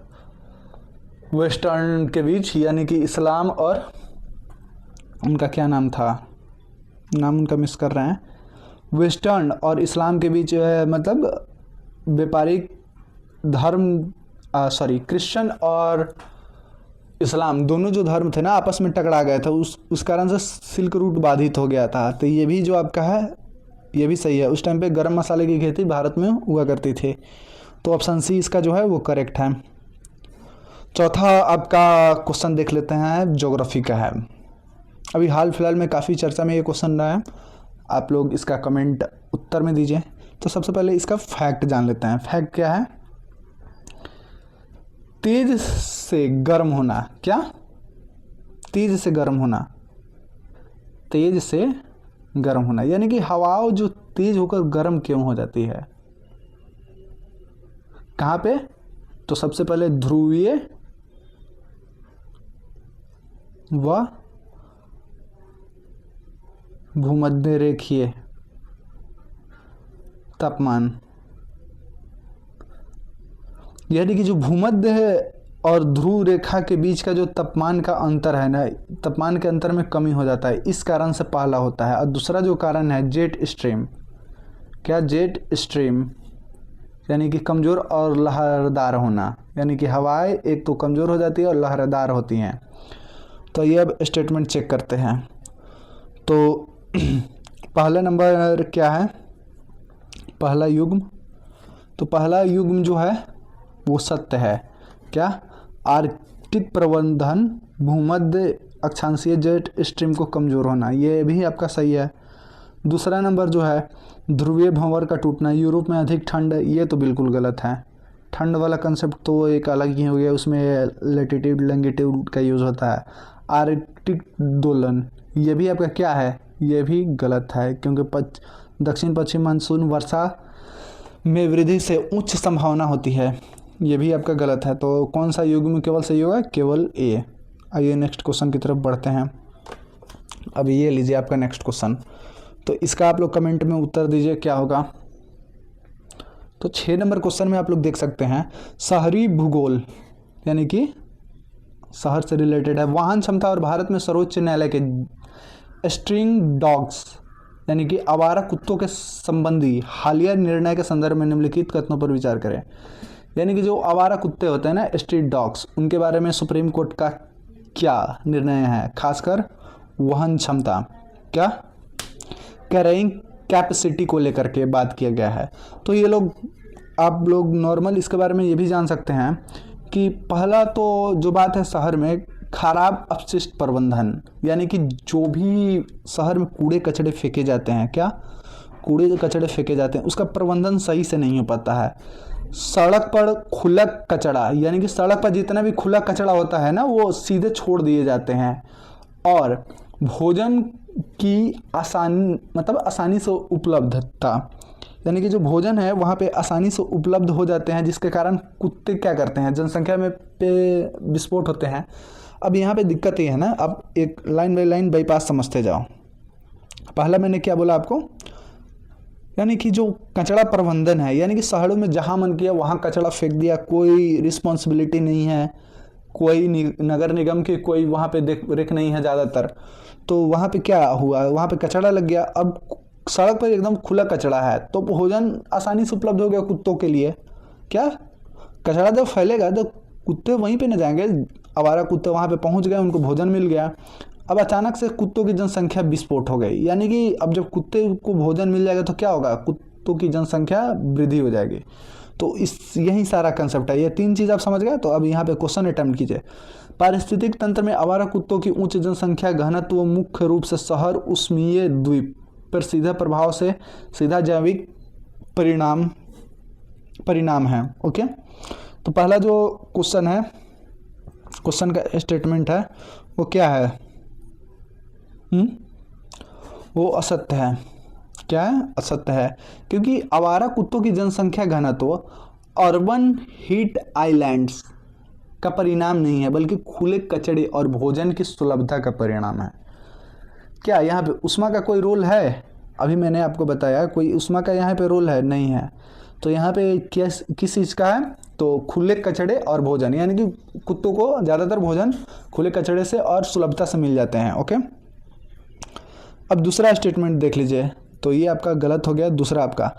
वेस्टर्न के बीच, यानी कि इस्लाम और उनका क्या नाम था, नाम उनका मिस कर रहे हैं, वेस्टर्न और इस्लाम के बीच मतलब व्यापारिक धर्म क्रिश्चियन और इस्लाम दोनों जो धर्म थे ना आपस में टकरा गए थे, उस कारण से सिल्क रूट बाधित हो गया था। तो ये भी जो आपका है ये भी सही है। उस टाइम पे गरम मसाले की खेती भारत में हुआ करती थी। तो ऑप्शन सी इसका जो है वो करेक्ट है। चौथा आपका क्वेश्चन देख लेते हैं, ज्योग्राफी का है। अभी हाल फिलहाल में काफ़ी चर्चा में ये क्वेश्चन रहा है, आप लोग इसका कमेंट उत्तर में दीजिए। तो सबसे पहले इसका फैक्ट जान लेते हैं। फैक्ट क्या है? तेज से गर्म होना। क्या? तेज से गर्म होना, तेज से गर्म होना, यानी कि हवाओं जो तेज होकर गर्म क्यों हो जाती है, कहाँ पे? तो सबसे पहले ध्रुवीय व भूमध्य रेखीय तापमान, यानी कि जो भूमध्य है और ध्रुव रेखा के बीच का जो तापमान का अंतर है ना, तापमान के अंतर में कमी हो जाता है, इस कारण से पहला होता है। और दूसरा जो कारण है जेट स्ट्रीम। क्या? जेट स्ट्रीम, यानी कि कमज़ोर और लहरदार होना, यानी कि हवाएं एक तो कमज़ोर हो जाती है और लहरदार होती हैं। तो ये अब स्टेटमेंट चेक करते हैं। तो पहला नंबर क्या है? पहला युग्म। तो पहला युग्म जो है वो सत्य है। क्या? आर्कटिक प्रबंधन भूमध्य अक्षांशीय जेट स्ट्रीम को कमज़ोर होना, ये भी आपका सही है। दूसरा नंबर जो है ध्रुवीय भंवर का टूटना, यूरोप में अधिक ठंड, ये तो बिल्कुल गलत है। ठंड वाला कंसेप्ट तो एक अलग ही हो गया, उसमें लैटिट्यूड लॉन्गिट्यूड का यूज़ होता है। आर्कटिक दोलन, ये भी आपका क्या है? ये भी गलत है, क्योंकि दक्षिण पश्चिम मानसून वर्षा में वृद्धि से उच्च संभावना होती है, ये भी आपका गलत है। तो कौन सा युग्म केवल सही होगा? केवल ए। आइए नेक्स्ट क्वेश्चन की तरफ बढ़ते हैं। अब ये लीजिए आपका नेक्स्ट क्वेश्चन। तो इसका आप लोग कमेंट में उत्तर दीजिए क्या होगा। तो 6 नंबर क्वेश्चन में आप लोग देख सकते हैं, शहरी भूगोल, यानी कि शहर से रिलेटेड है। वाहन क्षमता और भारत में सर्वोच्च न्यायालय के स्ट्रिंग डॉग्स, यानी कि आवारा कुत्तों के संबंधी हालिया निर्णय के संदर्भ में निम्नलिखित कथनों पर विचार करें। यानी कि जो आवारा कुत्ते होते हैं ना, स्ट्रीट डॉग्स, उनके बारे में सुप्रीम कोर्ट का क्या निर्णय है? खासकर वहन क्षमता, क्या कैरिंग कैपेसिटी को लेकर के बात किया गया है। तो ये लोग आप लोग नॉर्मल इसके बारे में ये भी जान सकते हैं कि पहला तो जो बात है शहर में खराब अपशिष्ट प्रबंधन, यानी कि जो भी शहर में कूड़े कचड़े फेंके जाते हैं, क्या कूड़े कचड़े फेंके जाते हैं, उसका प्रबंधन सही से नहीं हो पाता है। सड़क पर खुला कचड़ा, यानी कि सड़क पर जितना भी खुला कचड़ा होता है ना, वो सीधे छोड़ दिए जाते हैं। और भोजन की आसानी से उपलब्धता, यानी कि जो भोजन है वहाँ पे आसानी से उपलब्ध हो जाते हैं, जिसके कारण कुत्ते क्या करते हैं, जनसंख्या में पे विस्फोट होते हैं। अब यहाँ पे दिक्कत ये है ना, अब एक लाइन बाई लाइन बाईपास समझते जाओ। पहला मैंने क्या बोला आपको, यानी कि जो कचरा प्रबंधन है, यानी कि शहरों में जहाँ मन किया वहाँ कचरा फेंक दिया, कोई रिस्पॉन्सिबिलिटी नहीं है, कोई नगर निगम की कोई वहाँ पे देख रेख नहीं है ज़्यादातर। तो वहाँ पे क्या हुआ, वहाँ पे कचरा लग गया। अब सड़क पर एकदम खुला कचरा है तो भोजन आसानी से उपलब्ध हो गया कुत्तों के लिए। क्या कचरा जब फैलेगा तो कुत्ते वहीं पे न जाएंगे, आवारा कुत्ते वहाँ पे पहुँच गए, उनको भोजन मिल गया। अब अचानक से कुत्तों की जनसंख्या विस्फोट हो गई, यानी कि अब जब कुत्ते को भोजन मिल जाएगा तो क्या होगा, कुत्तों की जनसंख्या वृद्धि हो जाएगी। तो इस यही सारा कंसेप्ट है। ये 3 चीज़ आप समझ गए। तो अब यहाँ पे क्वेश्चन अटेम्प्ट कीजिए। पारिस्थितिक तंत्र में आवारा कुत्तों की उच्च जनसंख्या घनत्व मुख्य रूप से शहर उष्मीय द्वीप पर सीधा प्रभाव से सीधा जैविक परिणाम है। ओके, तो पहला जो क्वेश्चन है, क्वेश्चन का स्टेटमेंट है वो क्या है? वो असत्य है। क्या है? असत्य है, क्योंकि आवारा कुत्तों की जनसंख्या घनत्व अर्बन हीट आइलैंड्स का परिणाम नहीं है, बल्कि खुले कचड़े और भोजन की सुलभता का परिणाम है। क्या यहाँ पे उष्मा का कोई रोल है? अभी मैंने आपको बताया कोई उष्मा का यहाँ पे रोल है नहीं है। तो यहाँ पे किस चीज़ का है? तो खुले कचड़े और भोजन, यानी कि कुत्तों को ज़्यादातर भोजन खुले कचड़े से और सुलभता से मिल जाते हैं। ओके, अब दूसरा स्टेटमेंट देख लीजिए। तो ये आपका गलत हो गया। दूसरा आपका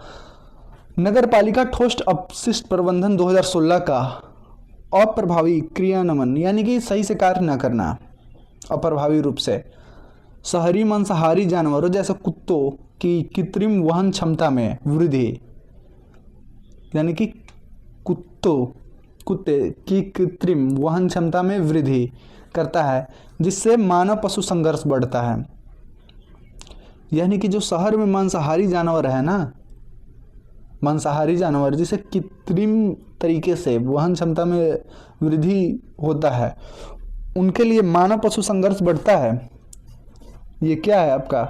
नगर पालिका ठोस अपशिष्ट प्रबंधन 2016 का अप्रभावी क्रियान्वयन, यानी कि सही से कार्य न करना, अप्रभावी रूप से शहरी मांसाहारी जानवरों जैसे कुत्तों की कृत्रिम वहन क्षमता में वृद्धि, यानी कि कुत्ते की कृत्रिम वहन क्षमता में वृद्धि करता है, जिससे मानव पशु संघर्ष बढ़ता है। यानी कि जो शहर में मांसाहारी जानवर है ना, मांसाहारी जानवर जिसे कृत्रिम तरीके से वहन क्षमता में वृद्धि होता है, उनके लिए मानव पशु संघर्ष बढ़ता है। ये क्या है आपका?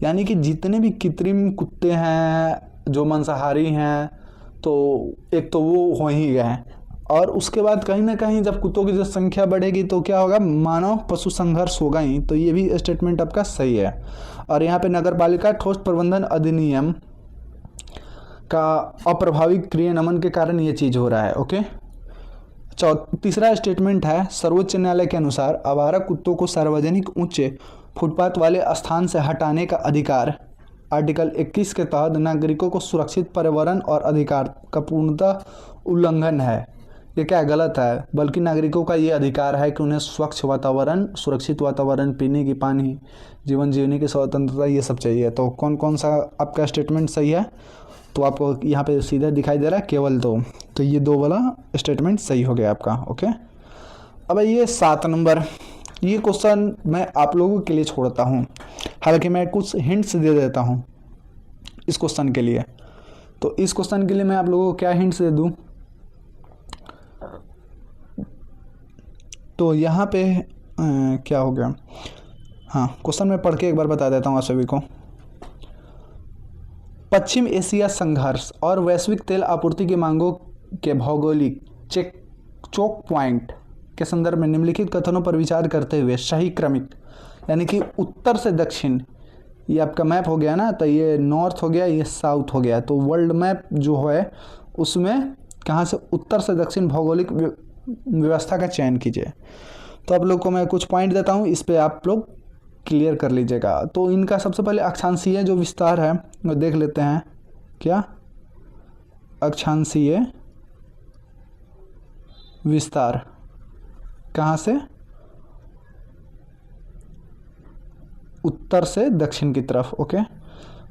यानी कि जितने भी कृत्रिम कुत्ते हैं जो मांसाहारी हैं, तो एक तो वो हो ही गए हैं, और उसके बाद कहीं ना कहीं जब कुत्तों की जो संख्या बढ़ेगी तो क्या होगा? मानव पशु संघर्ष होगा ही। तो ये भी स्टेटमेंट आपका सही है। और यहाँ पे नगर पालिका ठोस प्रबंधन अधिनियम का अप्रभावी क्रियान्वयन के कारण ये चीज़ हो रहा है। ओके, तीसरा स्टेटमेंट है सर्वोच्च न्यायालय के अनुसार आवारा कुत्तों को सार्वजनिक ऊंचे फुटपाथ वाले स्थान से हटाने का अधिकार आर्टिकल 21 के तहत नागरिकों को सुरक्षित पर्यावरण और अधिकार का पूर्णतः उल्लंघन है। ये क्या गलत है? बल्कि नागरिकों का ये अधिकार है कि उन्हें स्वच्छ वातावरण, सुरक्षित वातावरण, पीने की पानी, जीवन जीने की स्वतंत्रता, ये सब चाहिए। तो कौन कौन सा आपका स्टेटमेंट सही है? तो आपको यहाँ पे सीधा दिखाई दे रहा है केवल 2। तो ये 2 वाला स्टेटमेंट सही हो गया आपका। ओके, अब ये 7 नंबर, ये क्वेश्चन मैं आप लोगों के लिए छोड़ता हूँ, हालांकि मैं कुछ हिंट्स दे देता हूँ इस क्वेश्चन के लिए। तो इस क्वेश्चन के लिए मैं आप लोगों को क्या हिंट्स दे दूँ? तो यहाँ पे क्या हो गया? हाँ, क्वेश्चन मैं पढ़ के एक बार बता देता हूँ आप सभी को। पश्चिम एशिया संघर्ष और वैश्विक तेल आपूर्ति की मांगों के भौगोलिक चोक पॉइंट के संदर्भ में निम्नलिखित कथनों पर विचार करते हुए सही क्रमिक, यानी कि उत्तर से दक्षिण, ये आपका मैप हो गया ना, तो ये नॉर्थ हो गया, ये साउथ हो गया। तो वर्ल्ड मैप जो है उसमें कहाँ से उत्तर से दक्षिण भौगोलिक व्यवस्था का चयन कीजिए। तो आप लोग को मैं कुछ पॉइंट देता हूँ, इस पे आप लोग क्लियर कर लीजिएगा। तो इनका सबसे पहले अक्षांशीय जो विस्तार है वो देख लेते हैं। क्या? अक्षांशीय विस्तार कहाँ से? उत्तर से दक्षिण की तरफ। ओके,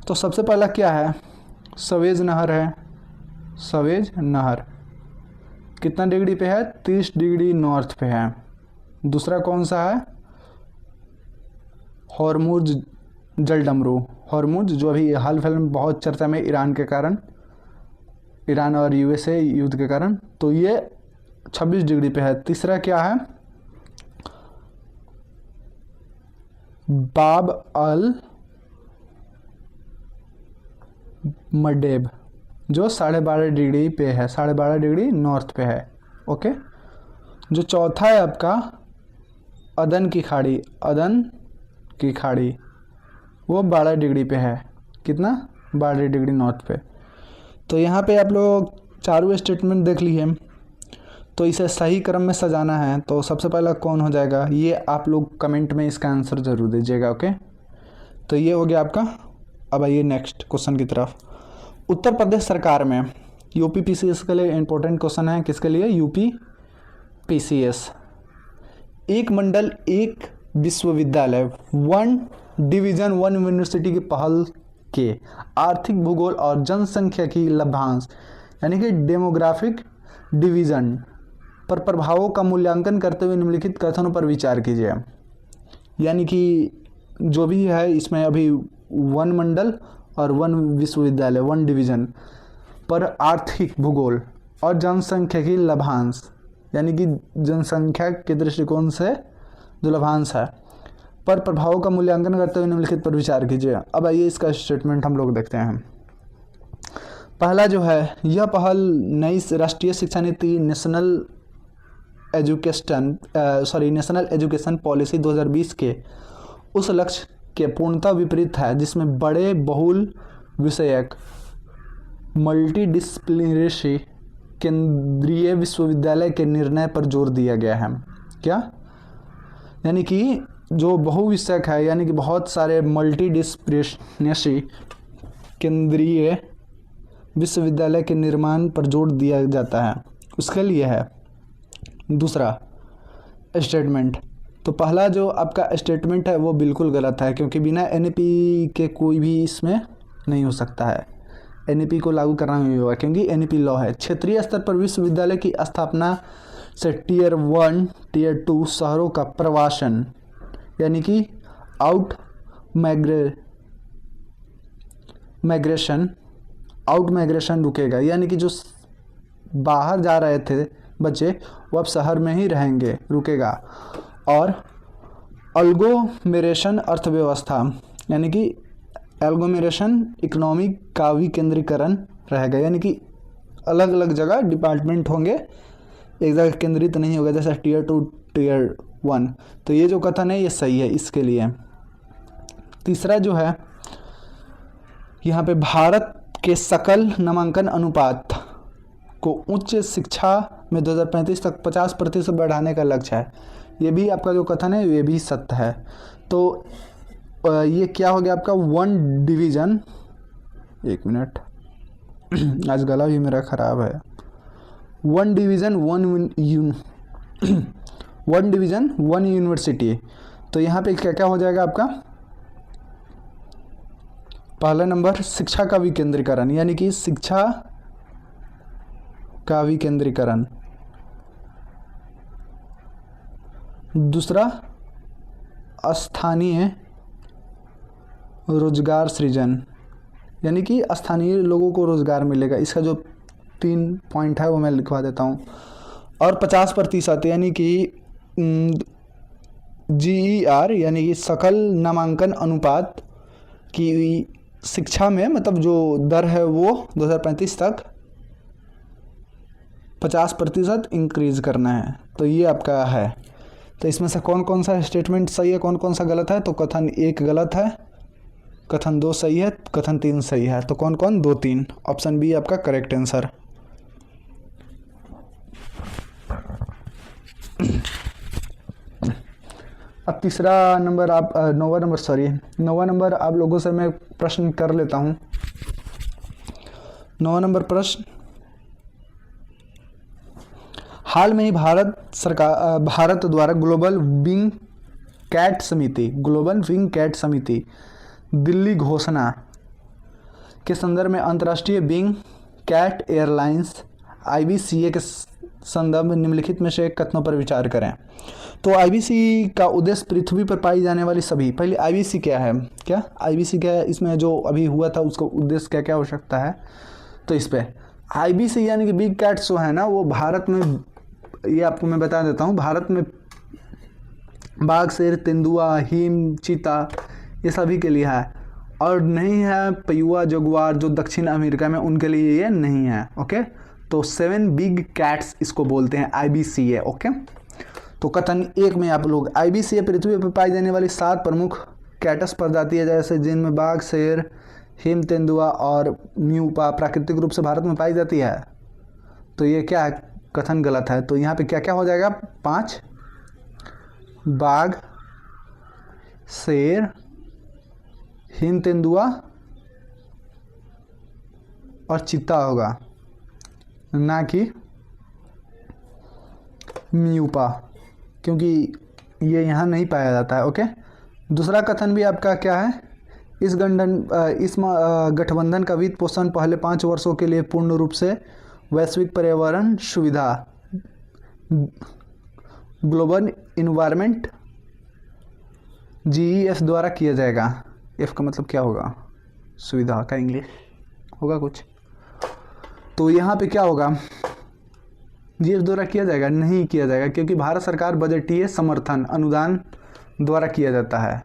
तो सबसे पहला क्या है? सवेज नहर है। सवेज नहर कितना डिग्री पे है? 30 डिग्री नॉर्थ पे है। दूसरा कौन सा है? हॉर्मुज जलडमरू। हॉर्मुज जो अभी हाल फिलहाल में बहुत चर्चा में ईरान के कारण, ईरान और यूएसए युद्ध के कारण, तो ये 26 डिग्री पे है। तीसरा क्या है? बाब अल मडेब जो 12.5 डिग्री पे है, 12.5 डिग्री नॉर्थ पे है। ओके, जो चौथा है आपका अदन की खाड़ी। अदन की खाड़ी वो 12 डिग्री पे है। कितना? 12 डिग्री नॉर्थ पे। तो यहाँ पे आप लोग चारों स्टेटमेंट देख लिए, तो इसे सही क्रम में सजाना है। तो सबसे पहला कौन हो जाएगा? ये आप लोग कमेंट में इसका आंसर जरूर दीजिएगा। ओके, तो ये हो गया आपका। अब आइए नेक्स्ट क्वेश्चन की तरफ। उत्तर प्रदेश सरकार में यूपी पीसीएस के लिए इंपॉर्टेंट क्वेश्चन है। किसके लिए? UP PCS. एक मंडल एक विश्वविद्यालय 1 डिवीजन 1 यूनिवर्सिटी की पहल के आर्थिक, भूगोल और जनसंख्या की लभ्यांश यानी कि डेमोग्राफिक डिवीज़न पर प्रभावों का मूल्यांकन करते हुए निम्नलिखित कथनों पर विचार कीजिए। यानी कि जो भी है इसमें अभी वन मंडल और वन विश्वविद्यालय, वन डिवीज़न पर आर्थिक भूगोल और जनसंख्यिकी लाभांश, यानी कि जनसंख्या के दृष्टिकोण से जो लाभांश है पर प्रभावों का मूल्यांकन करते हुए निम्नलिखित पर विचार कीजिए। अब आइए इसका स्टेटमेंट हम लोग देखते हैं। पहला जो है, यह पहल नई राष्ट्रीय शिक्षा नीति नेशनल एजुकेशन पॉलिसी 2020 के उस लक्ष्य के पूर्णतः विपरीत है जिसमें बड़े बहुल विषयक मल्टीडिसिप्लिनरी केंद्रीय विश्वविद्यालय के निर्णय पर जोर दिया गया है। क्या? यानी कि जो बहुविषयक है, यानी कि बहुत सारे मल्टीडिसिप्लिनरी केंद्रीय विश्वविद्यालय के निर्माण पर जोर दिया जाता है, उसके लिए है। दूसरा स्टेटमेंट, तो पहला जो आपका स्टेटमेंट है वो बिल्कुल गलत है, क्योंकि बिना एनईपी के कोई भी इसमें नहीं हो सकता है। एनईपी को लागू करना नहीं होगा क्योंकि एनईपी लॉ है। क्षेत्रीय स्तर पर विश्वविद्यालय की स्थापना से टियर 1 टियर 2 शहरों का प्रवासन, यानी कि आउट माइग्रेशन रुकेगा। यानी कि जो बाहर जा रहे थे बच्चे वो अब शहर में ही रहेंगे, रुकेगा। और एग्लोमेरेशन अर्थव्यवस्था, यानी कि एग्लोमेरेशन इकोनॉमिक का विकेंद्रीकरण रहेगा, यानी कि अलग अलग जगह डिपार्टमेंट होंगे, एक जगह केंद्रित नहीं होगा जैसा टियर 2 टियर 1। तो ये जो कथन है ये सही है इसके लिए। तीसरा जो है, यहाँ पे भारत के सकल नामांकन अनुपात को उच्च शिक्षा में 2035 तक 50% बढ़ाने का लक्ष्य है। ये भी आपका जो कथन है ये भी सत्य है। तो ये क्या हो गया आपका वन डिवीज़न, एक मिनट आज गला भी मेरा ख़राब है। One division one university. तो यहाँ पे क्या क्या हो जाएगा आपका? पहला नंबर शिक्षा का विकेंद्रीकरण, यानी कि शिक्षा का विकेंद्रीकरण। दूसरा स्थानीय रोजगार सृजन, यानी कि स्थानीय लोगों को रोजगार मिलेगा। इसका जो 3 पॉइंट है वो मैं लिखवा देता हूँ। और 50% यानी कि GER, यानी कि सकल नामांकन अनुपात की शिक्षा में मतलब जो दर है वो 2035 तक 50% इंक्रीज करना है। तो ये आपका है। तो इसमें से कौन कौन सा स्टेटमेंट सही है, कौन कौन सा गलत है? तो कथन 1 गलत है, कथन 2 सही है, कथन 3 सही है। तो कौन कौन? 2 3। ऑप्शन बी आपका करेक्ट आंसर। अब तीसरा नंबर आप नौवा नंबर आप लोगों से मैं प्रश्न कर लेता हूँ। 9वां नंबर प्रश्न, हाल में ही भारत द्वारा ग्लोबल विंग कैट समिति दिल्ली घोषणा के संदर्भ में अंतर्राष्ट्रीय विंग कैट एयरलाइंस IBCA के संदर्भ में निम्नलिखित में से कथनों पर विचार करें। तो IBC का उद्देश्य पृथ्वी पर पाई जाने वाली सभी, पहले IBC क्या है, IBC क्या है, इसमें जो अभी हुआ था उसका उद्देश्य क्या क्या हो सकता है। तो इस पे IBC यानी कि बिग कैट्स जो है ना वो भारत में, ये आपको मैं बता देता हूँ, भारत में बाघ, शेर, तेंदुआ, हिम, चीता ये सभी के लिए है, और नहीं है पयुआ, जगुआर जो दक्षिण अमेरिका में, उनके लिए ये नहीं है। ओके, तो 7 बिग कैट्स इसको बोलते हैं IBCA। ओके, तो कथन 1 में आप लोग IBCA पृथ्वी पर पाई जाने वाली 7 प्रमुख कैटस प्रजाति है, जैसे जिनमें बाघ, शेर, हिम, तेंदुआ और म्यूपा प्राकृतिक रूप से भारत में पाई जाती है। तो ये क्या है? कथन गलत है। तो यहाँ पे क्या क्या हो जाएगा? 5 बाघ, शेर, हिम, तेंदुआ और चीता होगा, ना कि म्यूपा, क्योंकि ये यहाँ नहीं पाया जाता है। ओके, दूसरा कथन भी आपका क्या है? इस गठबंधन का वित्त पोषण पहले 5 वर्षों के लिए पूर्ण रूप से वैश्विक पर्यावरण सुविधा, ग्लोबल इन्वायरमेंट, GEF द्वारा किया जाएगा। F का मतलब क्या होगा? सुविधा का इंग्लिश होगा कुछ। तो यहाँ पे क्या होगा? GEF द्वारा किया जाएगा? नहीं किया जाएगा, क्योंकि भारत सरकार बजटीय समर्थन अनुदान द्वारा किया जाता है।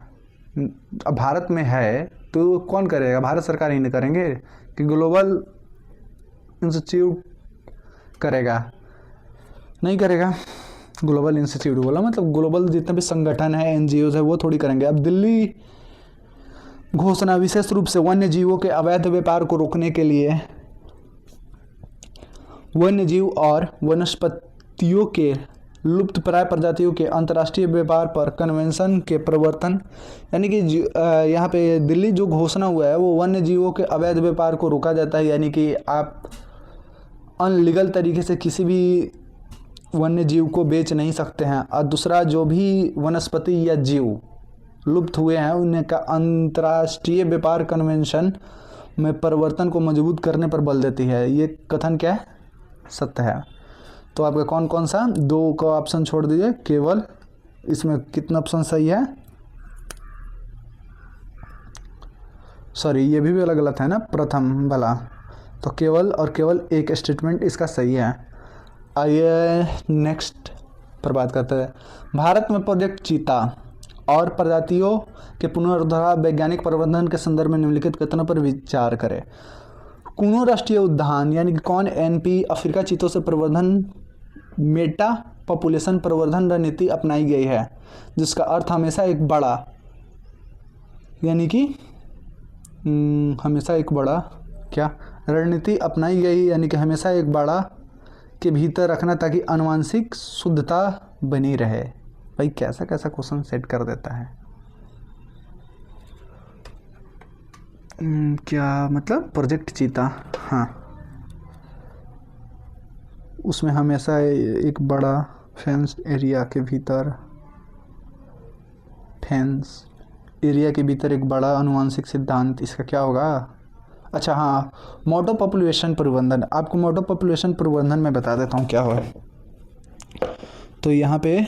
अब भारत में है तो कौन करेगा? भारत सरकार ही नहीं करेंगे कि ग्लोबल इंस्टीट्यूट करेगा? नहीं करेगा। ग्लोबल इंस्टीट्यूट बोला मतलब ग्लोबल जितने भी संगठन है, NGOs है, वो थोड़ी करेंगे। अब दिल्ली घोषणा विशेष रूप से वन्य जीवों के अवैध व्यापार को रोकने के लिए वन्य जीव और वनस्पतियों के लुप्तप्राय प्रजातियों के अंतर्राष्ट्रीय व्यापार पर कन्वेंशन के प्रवर्तन, यानी कि यहाँ पे दिल्ली जो घोषणा हुआ है वो वन्य जीवों के अवैध व्यापार को रोका जाता है, यानी कि आप अनलीगल तरीके से किसी भी वन्य जीव को बेच नहीं सकते हैं। और दूसरा, जो भी वनस्पति या जीव लुप्त हुए हैं उनका अंतर्राष्ट्रीय व्यापार कन्वेंशन में परिवर्तन को मजबूत करने पर बल देती है। ये कथन क्या है? सत्य है। तो आपका कौन कौन सा? 2 का ऑप्शन छोड़ दीजिए केवल। इसमें कितना ऑप्शन सही है? सॉरी, ये भी वाला गलत है ना, प्रथम वाला। तो केवल और केवल एक स्टेटमेंट इसका सही है। आइए नेक्स्ट पर बात करते हैं। भारत में प्रोजेक्ट चीता और प्रजातियों के पुनरुद्धार वैज्ञानिक प्रबंधन के संदर्भ में निम्नलिखित कथनों पर विचार करें। कुनो राष्ट्रीय उद्यान यानी कि कौन NP अफ्रीका चीतों से प्रवर्धन मेटा पॉपुलेशन प्रवर्धन रणनीति अपनाई गई है, जिसका अर्थ हमेशा एक बड़ा, यानी कि हमेशा एक बड़ा क्या रणनीति अपनाई गई, यानी कि हमेशा एक बड़ा के भीतर रखना ताकि आनुवंशिक शुद्धता बनी रहे। भाई कैसा कैसा क्वेश्चन सेट कर देता है। क्या मतलब? प्रोजेक्ट चीता, हाँ, उसमें हमेशा एक बड़ा फेंस एरिया के भीतर, फेंस एरिया के भीतर एक बड़ा आनुवंशिक सिद्धांत, इसका क्या होगा? अच्छा हाँ, मोटो पॉपुलेशन प्रबंधन। आपको मोटो पॉपुलेशन प्रबंधन में बता देता हूँ क्या हो। तो यहाँ पे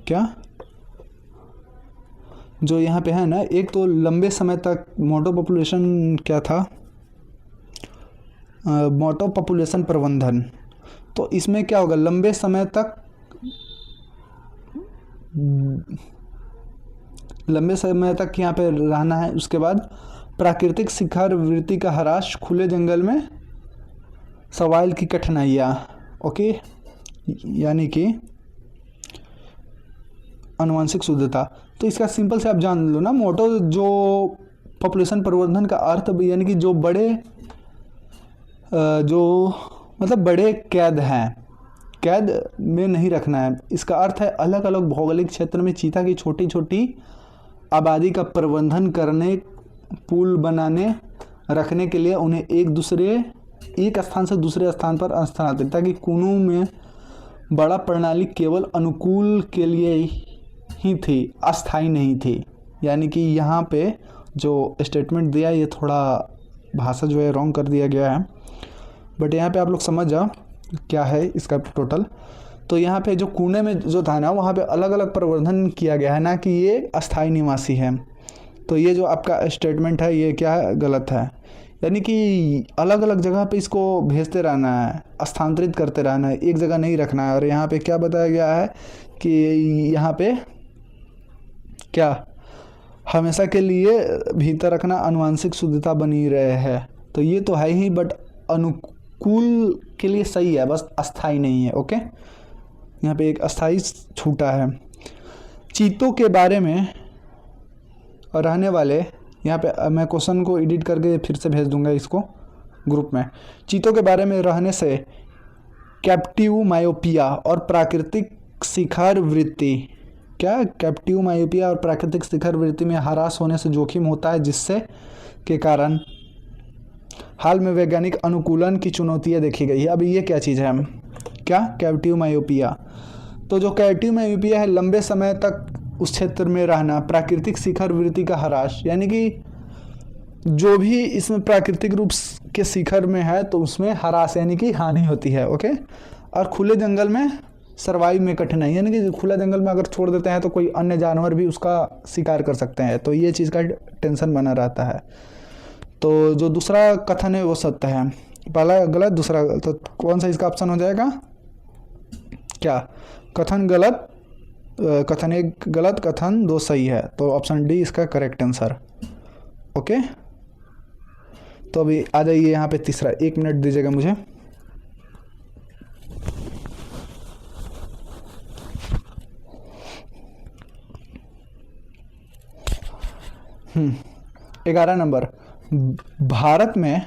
क्या जो यहाँ पे है ना, एक तो लंबे समय तक मोटो पॉपुलेशन क्या था, मोटो पॉपुलेशन प्रबंधन। तो इसमें क्या होगा? लंबे समय तक यहाँ पे रहना है। उसके बाद प्राकृतिक शिखर वृत्ति का ह्रास, खुले जंगल में सवाल की कठिनाइयाँ, ओके, यानी कि आनुवंशिक शुद्धता। तो इसका सिंपल से आप जान लो ना, मोटो जो पॉपुलेशन प्रवर्धन का अर्थ यानी कि जो बड़े जो मतलब बड़े कैद हैं, कैद में नहीं रखना है। इसका अर्थ है अलग अलग भौगोलिक क्षेत्र में चीता की छोटी छोटी आबादी का प्रबंधन करने, पुल बनाने, रखने के लिए उन्हें एक स्थान से दूसरे स्थान पर स्थानांतरित, ताकि कुनू में बड़ा प्रणाली केवल अनुकूल के लिए ही थी, अस्थाई नहीं थी। यानी कि यहाँ पे जो स्टेटमेंट दिया ये थोड़ा भाषा जो है रॉन्ग कर दिया गया है, बट यहाँ पे आप लोग समझ जाओ क्या है इसका टोटल। तो यहाँ पे जो कुने में जो था ना, वहाँ पे अलग अलग प्रवर्धन किया गया है, ना कि ये अस्थाई निवासी है। तो ये जो आपका स्टेटमेंट है ये क्या है? गलत है। यानी कि अलग अलग जगह पे इसको भेजते रहना है, स्थानांतरित करते रहना है, एक जगह नहीं रखना है। और यहाँ पे क्या बताया गया है कि यहाँ पे क्या हमेशा के लिए भीतर रखना, आनुवंशिक शुद्धता बनी रहे है। तो ये तो है ही, बट अनुकूल के लिए सही है, बस अस्थाई नहीं है। ओके, यहाँ पे एक अस्थाई छूटा है। चीतों के बारे में रहने वाले, यहाँ पे मैं क्वेश्चन को एडिट करके फिर से भेज दूंगा इसको ग्रुप में। चीतों के बारे में रहने से कैप्टिव मायोपिया और प्राकृतिक शिखर वृत्ति, क्या कैप्टिव मायोपिया और प्राकृतिक शिखर वृत्ति में ह्रास होने से जोखिम होता है, जिससे के कारण हाल में वैज्ञानिक अनुकूलन की चुनौतियाँ देखी गई है। अब ये क्या चीज़ है? क्या? Captive myopia. तो जो कैप्टिव मायोपिया है, लंबे समय तक उस क्षेत्र में रहना, प्राकृतिक शिखर वृत्ति का ह्रास, यानी कि जो भी इसमें प्राकृतिक रूप के शिखर में है तो उसमें ह्रास यानी कि हानि होती है। ओके, और खुले जंगल में सर्वाइव में कठिनाई, यानी कि खुला जंगल में अगर छोड़ देते हैं तो कोई अन्य जानवर भी उसका शिकार कर सकते हैं, तो ये चीज़ का टेंशन बना रहता है। तो जो दूसरा कथन है वो सत्य है, पहला गलत दूसरा गलत, तो कौन सा इसका ऑप्शन हो जाएगा? क्या कथन गलत, कथन एक गलत, कथन दो सही है, तो ऑप्शन डी इसका करेक्ट आंसर। ओके, तो अभी आ जाइए यहाँ पे तीसरा, 1 मिनट दीजिएगा मुझे। हम्म 11 नंबर, भारत में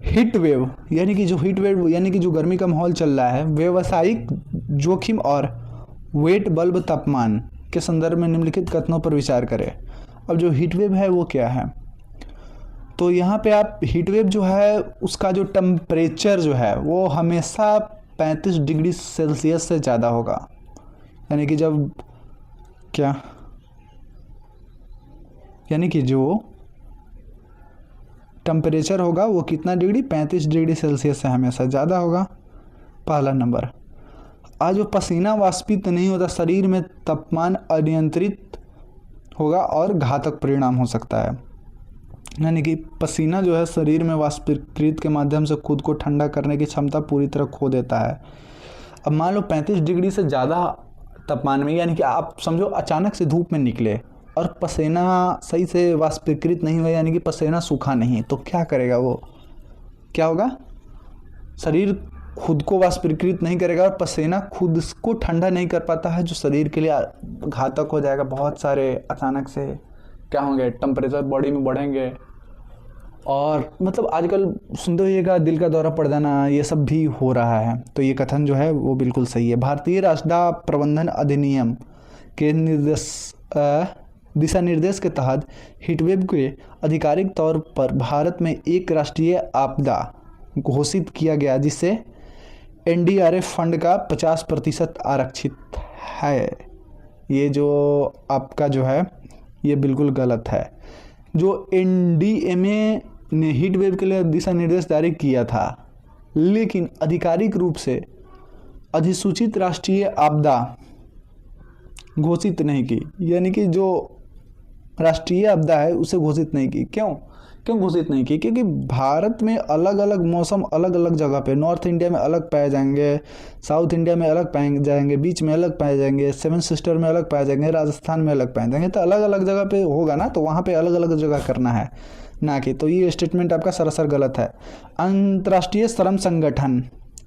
हीट वेव यानी कि जो हीट वेव यानी कि जो गर्मी का माहौल चल रहा है, व्यावसायिक जोखिम और वेट बल्ब तापमान के संदर्भ में निम्नलिखित कथनों पर विचार करें। अब जो हीट वेव है वो क्या है? तो यहाँ पे आप हीट वेव जो है उसका जो टेम्परेचर जो है वो हमेशा 35 डिग्री सेल्सियस से ज़्यादा होगा, यानी कि जब क्या, यानी कि जो टेम्परेचर होगा वो कितना डिग्री, 35 डिग्री सेल्सियस से हमेशा ज़्यादा होगा। पहला नंबर, आज जो पसीना वाष्पित नहीं होता, शरीर में तापमान अनियंत्रित होगा और घातक परिणाम हो सकता है। यानी कि पसीना जो है शरीर में वाष्पीकृत के माध्यम से खुद को ठंडा करने की क्षमता पूरी तरह खो देता है। अब मान लो 35 डिग्री से ज़्यादा तापमान में, यानी कि आप समझो अचानक से धूप में निकले और पसीना सही से वाष्पीकृत नहीं हुआ, यानी कि पसीना सूखा नहीं, तो क्या करेगा वो? क्या होगा? शरीर खुद को वाष्पीकृत नहीं करेगा और पसीना खुद को ठंडा नहीं कर पाता है, जो शरीर के लिए घातक हो जाएगा। बहुत सारे अचानक से क्या होंगे, टेम्परेचर बॉडी में बढ़ेंगे, और मतलब आजकल सुनते होइएगा दिल का दौरा पड़ जाना, ये सब भी हो रहा है। तो ये कथन जो है वो बिल्कुल सही है। भारतीय आपदा प्रबंधन अधिनियम के दिशा निर्देश के तहत हीटवेव के आधिकारिक तौर पर भारत में एक राष्ट्रीय आपदा घोषित किया गया, जिससे एनडीआरएफ फंड का 50% आरक्षित है। ये जो आपका जो है ये बिल्कुल गलत है। जो एनडीएमए ने हीट वेव के लिए दिशा निर्देश जारी किया था, लेकिन आधिकारिक रूप से अधिसूचित राष्ट्रीय आपदा घोषित नहीं की, यानी कि जो राष्ट्रीय आपदा है उसे घोषित नहीं की। क्यों घोषित नहीं की? क्योंकि भारत में अलग अलग मौसम अलग अलग जगह पे, नॉर्थ इंडिया में अलग पाए जाएंगे, साउथ इंडिया में अलग पाए जाएंगे, बीच में अलग पाए जाएंगे, सेवन सिस्टर में अलग पाए जाएंगे, राजस्थान में अलग पाए जाएंगे, तो अलग अलग जगह पे होगा ना, तो वहाँ पे अलग अलग जगह करना है ना कि। तो ये स्टेटमेंट आपका सरासर गलत है। अंतर्राष्ट्रीय श्रम संगठन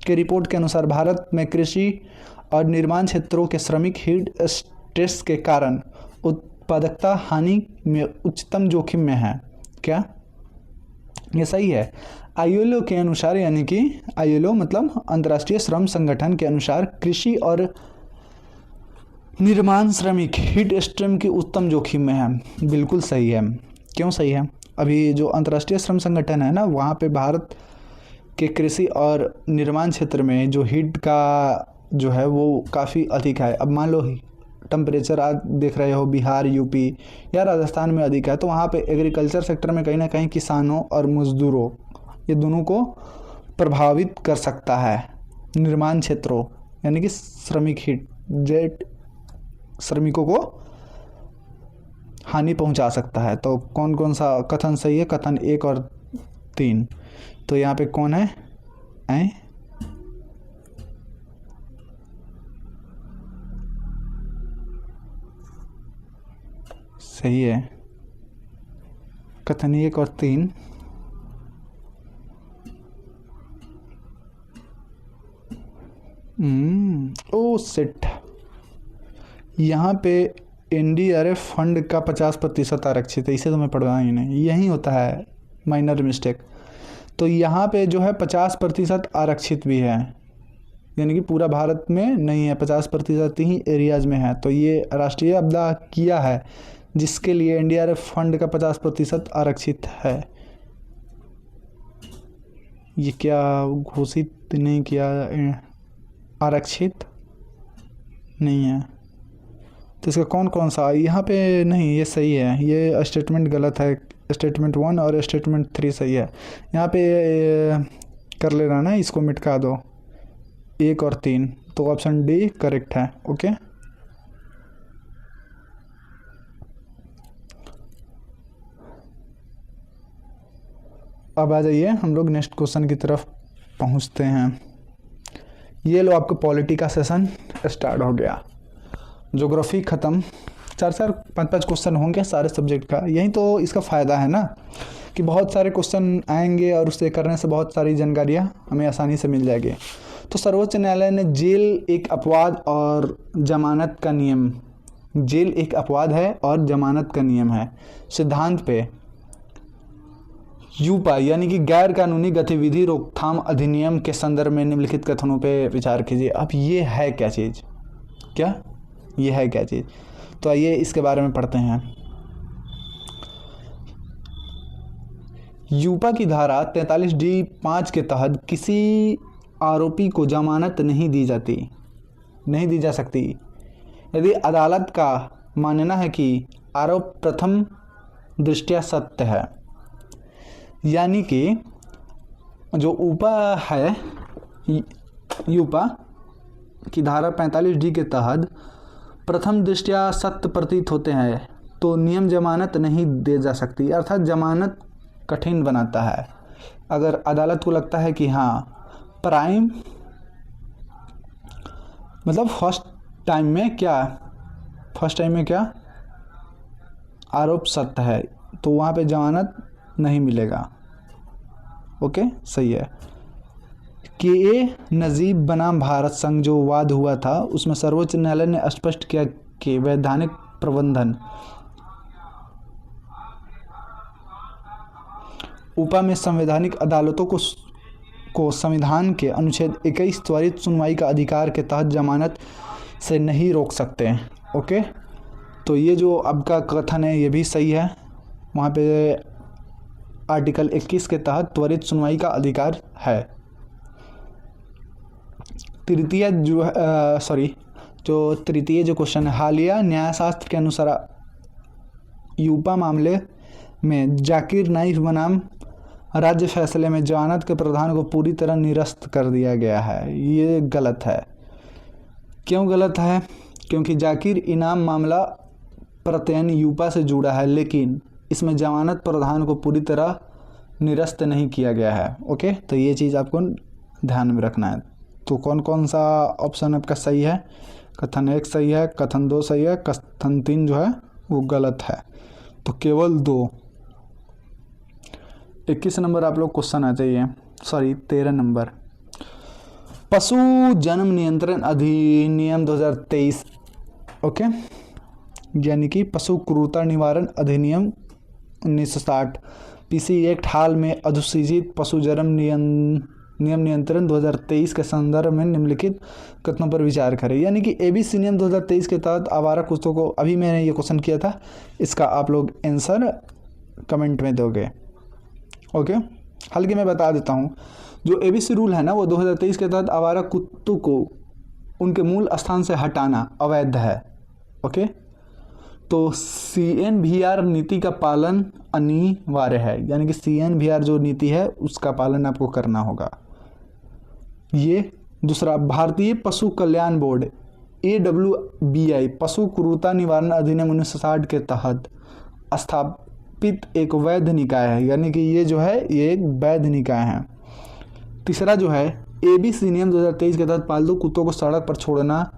के रिपोर्ट के अनुसार भारत में कृषि और निर्माण क्षेत्रों के श्रमिक हीट स्ट्रेस के कारण उत्पादकता हानि में उच्चतम जोखिम में है। क्या ये सही है? आईएलओ के अनुसार, यानी कि आईएलओ मतलब अंतर्राष्ट्रीय श्रम संगठन के अनुसार कृषि और निर्माण श्रमिक हीट स्ट्रेस के उत्तम जोखिम में है। बिल्कुल सही है। क्यों सही है? अभी जो अंतर्राष्ट्रीय श्रम संगठन है ना, वहाँ पे भारत के कृषि और निर्माण क्षेत्र में जो हीट का जो है वो काफ़ी अधिक है। अब मान लो टेम्परेचर आज देख रहे हो बिहार, यूपी या राजस्थान में अधिक है, तो वहाँ पे एग्रीकल्चर सेक्टर में कहीं ना कहीं किसानों और मजदूरों, ये दोनों को प्रभावित कर सकता है। निर्माण क्षेत्रों यानी कि श्रमिक हीट जेट श्रमिकों को हानि पहुंचा सकता है। तो कौन कौन सा कथन सही है? कथन 1 और 3। तो यहाँ पे कौन है? सही है, कथन 1 और 3। ओ सेट, यहाँ पे एनडीआरएफ फंड का 50% आरक्षित है, इसे तो मैं पढ़वा ही नहीं, यही होता है माइनर मिस्टेक। तो यहाँ पे जो है 50% आरक्षित भी है, यानी कि पूरा भारत में नहीं है, 50% ही एरियाज में है। तो ये राष्ट्रीय आपदा किया है जिसके लिए एनडीआरएफ फंड का 50% आरक्षित है। ये क्या घोषित नहीं किया, आरक्षित नहीं है, तो इसका कौन कौन सा यहाँ पे नहीं, ये सही है, ये स्टेटमेंट गलत है, स्टेटमेंट 1 और स्टेटमेंट 3 सही है। यहाँ पे कर लेना ना, इसको मिटका दो 1 और 3, तो ऑप्शन डी करेक्ट है। ओके, अब आ जाइए हम लोग नेक्स्ट क्वेश्चन की तरफ पहुँचते हैं। ये लो आपका पॉलिटी का सेशन स्टार्ट हो गया, ज्योग्राफी ख़त्म, 4-4 5-5 क्वेश्चन होंगे सारे सब्जेक्ट का। यही तो इसका फ़ायदा है ना कि बहुत सारे क्वेश्चन आएंगे और उससे करने से बहुत सारी जानकारियाँ हमें आसानी से मिल जाएगी। तो सर्वोच्च न्यायालय ने जेल एक अपवाद और जमानत का नियम, जेल एक अपवाद है और जमानत का नियम है सिद्धांत पे यूपा यानी कि गैर कानूनी गतिविधि रोकथाम अधिनियम के संदर्भ में निम्नलिखित कथनों पे विचार कीजिए। अब ये है क्या चीज़, क्या ये है क्या चीज़, तो आइए इसके बारे में पढ़ते हैं। यूपा की धारा 43D(5) के तहत किसी आरोपी को जमानत नहीं दी जा सकती यदि अदालत का मानना है कि आरोप प्रथम दृष्टया सत्य है। यानी कि जो ऊपा है, यूपा की धारा 45D के तहत प्रथम दृष्टया सत्य प्रतीत होते हैं तो नियम जमानत नहीं दे जा सकती, अर्थात जमानत कठिन बनाता है। अगर अदालत को लगता है कि हाँ प्राइम मतलब फर्स्ट टाइम में क्या आरोप सत्य है, तो वहाँ पे जमानत नहीं मिलेगा। ओके, सही है। के नजीब बनाम भारत संघ जो वाद हुआ था उसमें सर्वोच्च न्यायालय ने स्पष्ट किया कि वैधानिक प्रबंधन ऊपा में संवैधानिक अदालतों को संविधान के अनुच्छेद 21 त्वरित सुनवाई का अधिकार के तहत जमानत से नहीं रोक सकते हैं। ओके, तो ये जो आपका कथन है ये भी सही है। वहाँ पे आर्टिकल 21 के तहत त्वरित सुनवाई का अधिकार है। तृतीय जो क्वेश्चन है, हालिया न्यायशास्त्र के अनुसार यूपा मामले में जाकिर नाइक बनाम राज्य फैसले में जमानत के प्रावधान को पूरी तरह निरस्त कर दिया गया है। ये गलत है। क्यों गलत है? क्योंकि जाकिर इनाम मामला प्रत्ययन यूपा से जुड़ा है, लेकिन इसमें जमानत प्रावधान को पूरी तरह निरस्त नहीं किया गया है। ओके, तो ये चीज़ आपको ध्यान में रखना है। तो कौन कौन सा ऑप्शन आपका सही है? कथन 1 सही है, कथन 2 सही है, कथन 3 जो है वो गलत है। तो केवल 2। 21 नंबर आप लोग क्वेश्चन आ जाइए, 13 नंबर। पशु जन्म नियंत्रण अधिनियम 2023, ओके, यानी कि पशु क्रूरता निवारण अधिनियम 1960 पीसी एक्ट हाल में अधिसूचित पशु जन्म नियम नियंत्रण 2023 के संदर्भ में निम्नलिखित कथनों पर विचार करें। यानी कि एबीसी नियम 2023 के तहत आवारा कुत्तों को, अभी मैंने ये क्वेश्चन किया था, इसका आप लोग आंसर कमेंट में दोगे। ओके, हालांकि मैं बता देता हूँ, जो एबीसी रूल है ना वो 2023 के तहत आवारा कुत्तों को उनके मूल स्थान से हटाना अवैध है। ओके, तो CNVR नीति का पालन अनिवार्य है, यानी कि CNVR जो नीति है उसका पालन आपको करना होगा। ये दूसरा, भारतीय पशु कल्याण बोर्ड AWBI पशु क्रूरता निवारण अधिनियम 1960 के तहत स्थापित एक वैध निकाय है, यानी कि ये जो है ये एक वैध निकाय है। तीसरा जो है एबीसी नियम 2023 के तहत पालतू कुत्तों को सड़क पर छोड़ना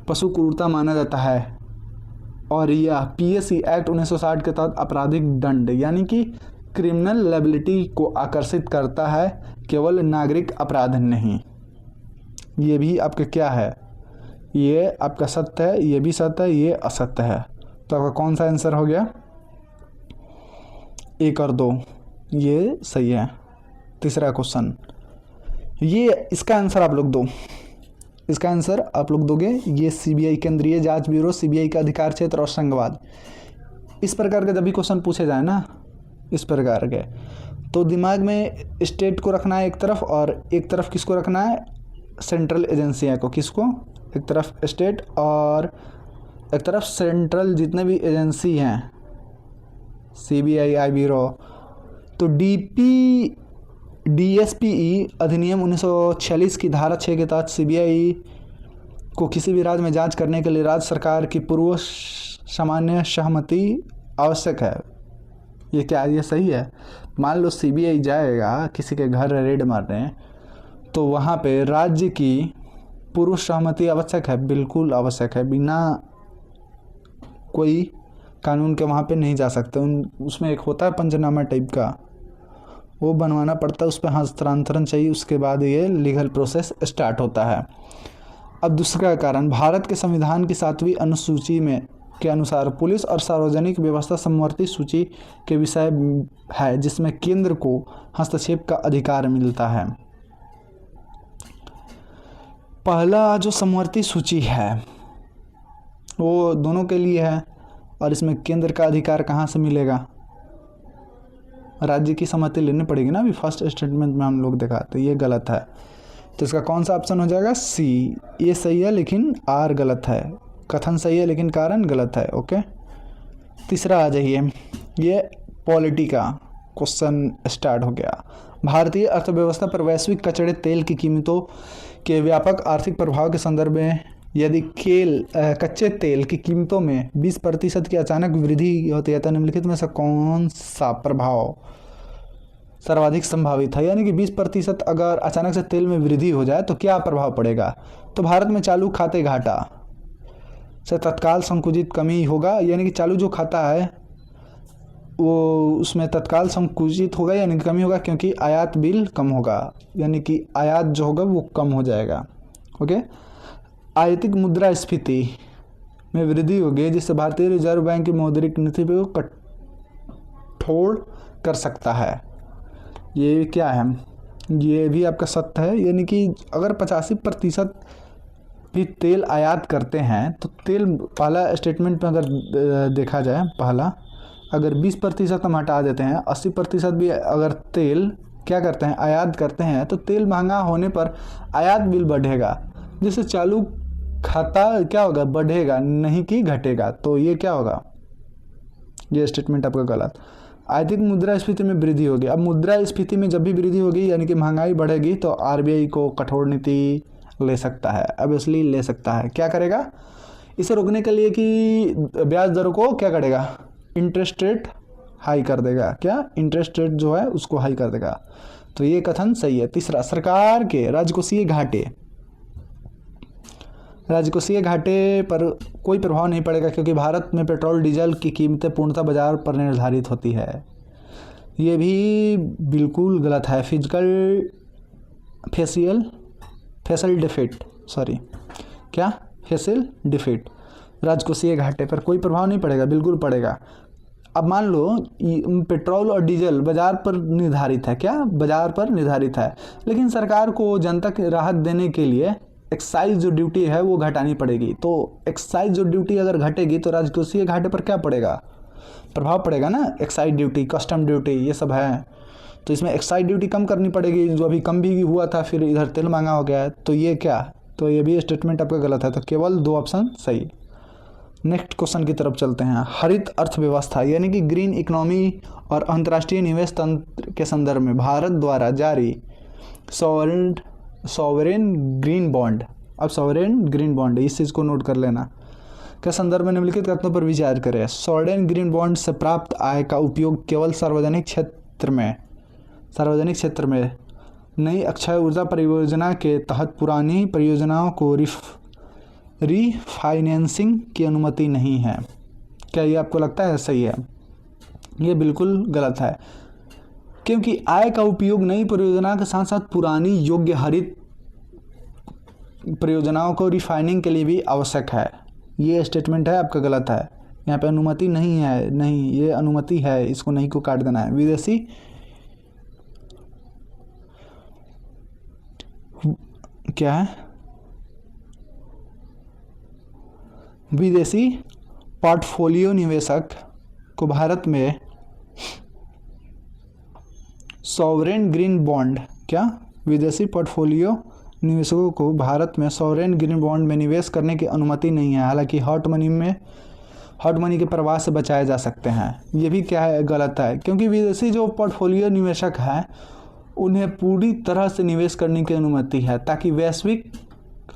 पशु क्रूरता माना जाता है, और यह PSC एक्ट 1960 के तहत आपराधिक दंड यानी कि क्रिमिनल लायबिलिटी को आकर्षित करता है, केवल नागरिक अपराध नहीं। ये भी आपका क्या है? ये आपका सत्य है, ये भी सत्य है, ये असत्य है। तो आपका कौन सा आंसर हो गया? 1 और 2 ये सही है। तीसरा क्वेश्चन, ये इसका आंसर आप लोग दो, इसका आंसर आप लोग दोगे। ये CBI केंद्रीय जांच ब्यूरो, CBI का अधिकार क्षेत्र और संघवाद, इस प्रकार के जब भी क्वेश्चन पूछे जाए ना, इस प्रकार के, तो दिमाग में स्टेट को रखना है एक तरफ, और एक तरफ किसको रखना है? सेंट्रल एजेंसियाँ को। किसको? एक तरफ स्टेट और एक तरफ सेंट्रल जितने भी एजेंसी हैं, CBI, IB, रॉ, तो DSPE अधिनियम 1946 की धारा 6 के तहत CBI को किसी भी राज्य में जांच करने के लिए राज्य सरकार की पूर्व सामान्य सहमति आवश्यक है। ये क्या, ये सही है? मान लो CBI जाएगा किसी के घर रेड मारने, तो वहाँ पे राज्य की पूर्व सहमति आवश्यक है, बिल्कुल आवश्यक है। बिना कोई कानून के वहाँ पे नहीं जा सकते। उसमें एक होता है पंचनामा टाइप का, वो बनवाना पड़ता है, उस पर हस्तांतरण चाहिए, उसके बाद ये लीगल प्रोसेस स्टार्ट होता है। अब दूसरा कारण, भारत के संविधान की 7वीं अनुसूची में के अनुसार पुलिस और सार्वजनिक व्यवस्था समवर्ती सूची के विषय है, जिसमें केंद्र को हस्तक्षेप का अधिकार मिलता है। पहला जो समवर्ती सूची है वो दोनों के लिए है, और इसमें केंद्र का अधिकार कहाँ से मिलेगा? राज्य की सहमति लेनी पड़ेगी ना। अभी फर्स्ट स्टेटमेंट में हम लोग देखा, तो ये गलत है। तो इसका कौन सा ऑप्शन हो जाएगा? C। ये सही है लेकिन R गलत है। कथन सही है लेकिन कारण गलत है। ओके, तीसरा आ जाइए। ये पॉलिटी का क्वेश्चन स्टार्ट हो गया। भारतीय अर्थव्यवस्था पर वैश्विक कचड़े तेल की कीमतों के व्यापक आर्थिक प्रभाव के संदर्भ में यदि कच्चे तेल की कीमतों में 20% की अचानक वृद्धि होती है तो निम्नलिखित में से कौन सा प्रभाव सर्वाधिक संभावित है? यानी कि 20% अगर अचानक से तेल में वृद्धि हो जाए तो क्या प्रभाव पड़ेगा? तो भारत में चालू खाते घाटा से तत्काल संकुचित कमी होगा, यानी कि चालू जो खाता है वो उसमें तत्काल संकुचित होगा, यानी कि कमी होगा, क्योंकि आयात बिल कम होगा, यानी कि आयात जो होगा वो कम हो जाएगा। ओके, आयातिक मुद्रास्फीति में वृद्धि होगी, जिससे भारतीय रिजर्व बैंक की मौद्रिक नीति को कठोर कर सकता है। ये क्या है? ये भी आपका सत्य है, यानी कि अगर 85% भी तेल आयात करते हैं तो तेल, पहला स्टेटमेंट में अगर देखा जाए, पहला अगर 20% हम हटा देते हैं, 80% भी अगर तेल क्या करते हैं, आयात करते हैं, तो तेल महंगा होने पर आयात बिल बढ़ेगा, जिससे चालू खाता क्या होगा? बढ़ेगा, नहीं कि घटेगा। तो ये क्या होगा? ये स्टेटमेंट आपका गलत। आर्थिक मुद्रास्फीति में वृद्धि होगी। अब मुद्रास्फीति में जब भी वृद्धि होगी यानी कि महंगाई बढ़ेगी, तो RBI को कठोर नीति ले सकता है, ऑब्वियसली ले सकता है। क्या करेगा इसे रोकने के लिए? कि ब्याज दरों को क्या करेगा? इंटरेस्ट रेट हाई कर देगा। क्या? इंटरेस्ट रेट जो है उसको हाई कर देगा। तो ये कथन सही है। तीसरा, सरकार के राजकोषीय घाटे पर कोई प्रभाव नहीं पड़ेगा, क्योंकि भारत में पेट्रोल डीजल की कीमतें पूर्णतः बाजार पर निर्धारित होती है। ये भी बिल्कुल गलत है। फेसल डिफिट राजकोषीय घाटे पर कोई प्रभाव नहीं पड़ेगा, बिल्कुल पड़ेगा। अब मान लो पेट्रोल और डीजल बाजार पर निर्धारित है, क्या बाजार पर निर्धारित है, लेकिन सरकार को जनता की राहत देने के लिए एक्साइज जो ड्यूटी है वो घटानी पड़ेगी। तो एक्साइज जो ड्यूटी अगर घटेगी तो राजकोषीय घाटे पर क्या पड़ेगा? प्रभाव पड़ेगा ना। एक्साइज ड्यूटी, कस्टम ड्यूटी, ये सब है, तो इसमें एक्साइज ड्यूटी कम करनी पड़ेगी, जो अभी कम भी हुआ था, फिर इधर तेल महंगा हो गया है। तो ये क्या? तो ये भी स्टेटमेंट आपका गलत है। तो केवल 2 ऑप्शन सही। नेक्स्ट क्वेश्चन की तरफ चलते हैं। हरित अर्थव्यवस्था यानी कि ग्रीन इकोनॉमी और अंतर्राष्ट्रीय निवेश तंत्र के संदर्भ में भारत द्वारा जारी सॉवरेन ग्रीन बॉन्ड, अब सॉवरेन ग्रीन बॉन्ड, इस चीज़ को नोट कर लेना, के संदर्भ में निम्नलिखित कथनों पर विचार करें। सॉवरेन ग्रीन बॉन्ड से प्राप्त आय का उपयोग केवल सार्वजनिक क्षेत्र में नई अक्षय ऊर्जा परियोजना के तहत पुरानी परियोजनाओं को रीफाइनेंसिंग की अनुमति नहीं है। क्या ये आपको लगता है सही है? ये बिल्कुल गलत है, क्योंकि आय का उपयोग नई परियोजना के साथ साथ पुरानी योग्य हरित परियोजनाओं को रिफाइनिंग के लिए भी आवश्यक है। ये स्टेटमेंट है आपका गलत है। यहाँ पे अनुमति नहीं है, नहीं, ये अनुमति है, इसको नहीं को काट देना है। विदेशी क्या है? विदेशी पोर्टफोलियो निवेशक को भारत में सॉवरेन ग्रीन बॉन्ड, क्या विदेशी पोर्टफोलियो निवेशकों को भारत में सॉवरेन ग्रीन बॉन्ड में निवेश करने की अनुमति नहीं है। हालांकि हॉट मनी के प्रवाह से बचाए जा सकते हैं। ये भी क्या है, गलत है, क्योंकि विदेशी जो पोर्टफोलियो निवेशक हैं उन्हें पूरी तरह से निवेश करने की अनुमति है ताकि वैश्विक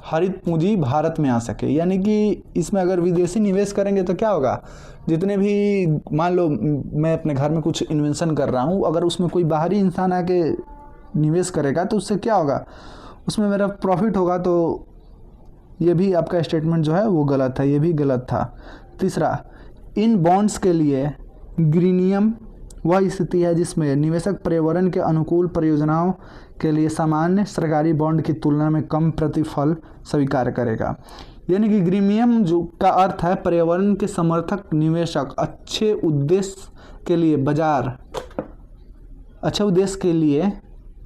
हरित पूंजी भारत में आ सके। यानी कि इसमें अगर विदेशी निवेश करेंगे तो क्या होगा, जितने भी, मान लो मैं अपने घर में कुछ इन्वेंशन कर रहा हूँ, अगर उसमें कोई बाहरी इंसान आके निवेश करेगा तो उससे क्या होगा, उसमें मेरा प्रॉफिट होगा। तो ये भी आपका स्टेटमेंट जो है वो गलत है, ये भी गलत था। तीसरा, इन बॉन्ड्स के लिए ग्रीनियम वह स्थिति है जिसमें निवेशक पर्यावरण के अनुकूल परियोजनाओं के लिए सामान्य सरकारी बॉन्ड की तुलना में कम प्रतिफल स्वीकार करेगा। यानी कि ग्रीनियम जो का अर्थ है पर्यावरण के समर्थक निवेशक अच्छे उद्देश्य के लिए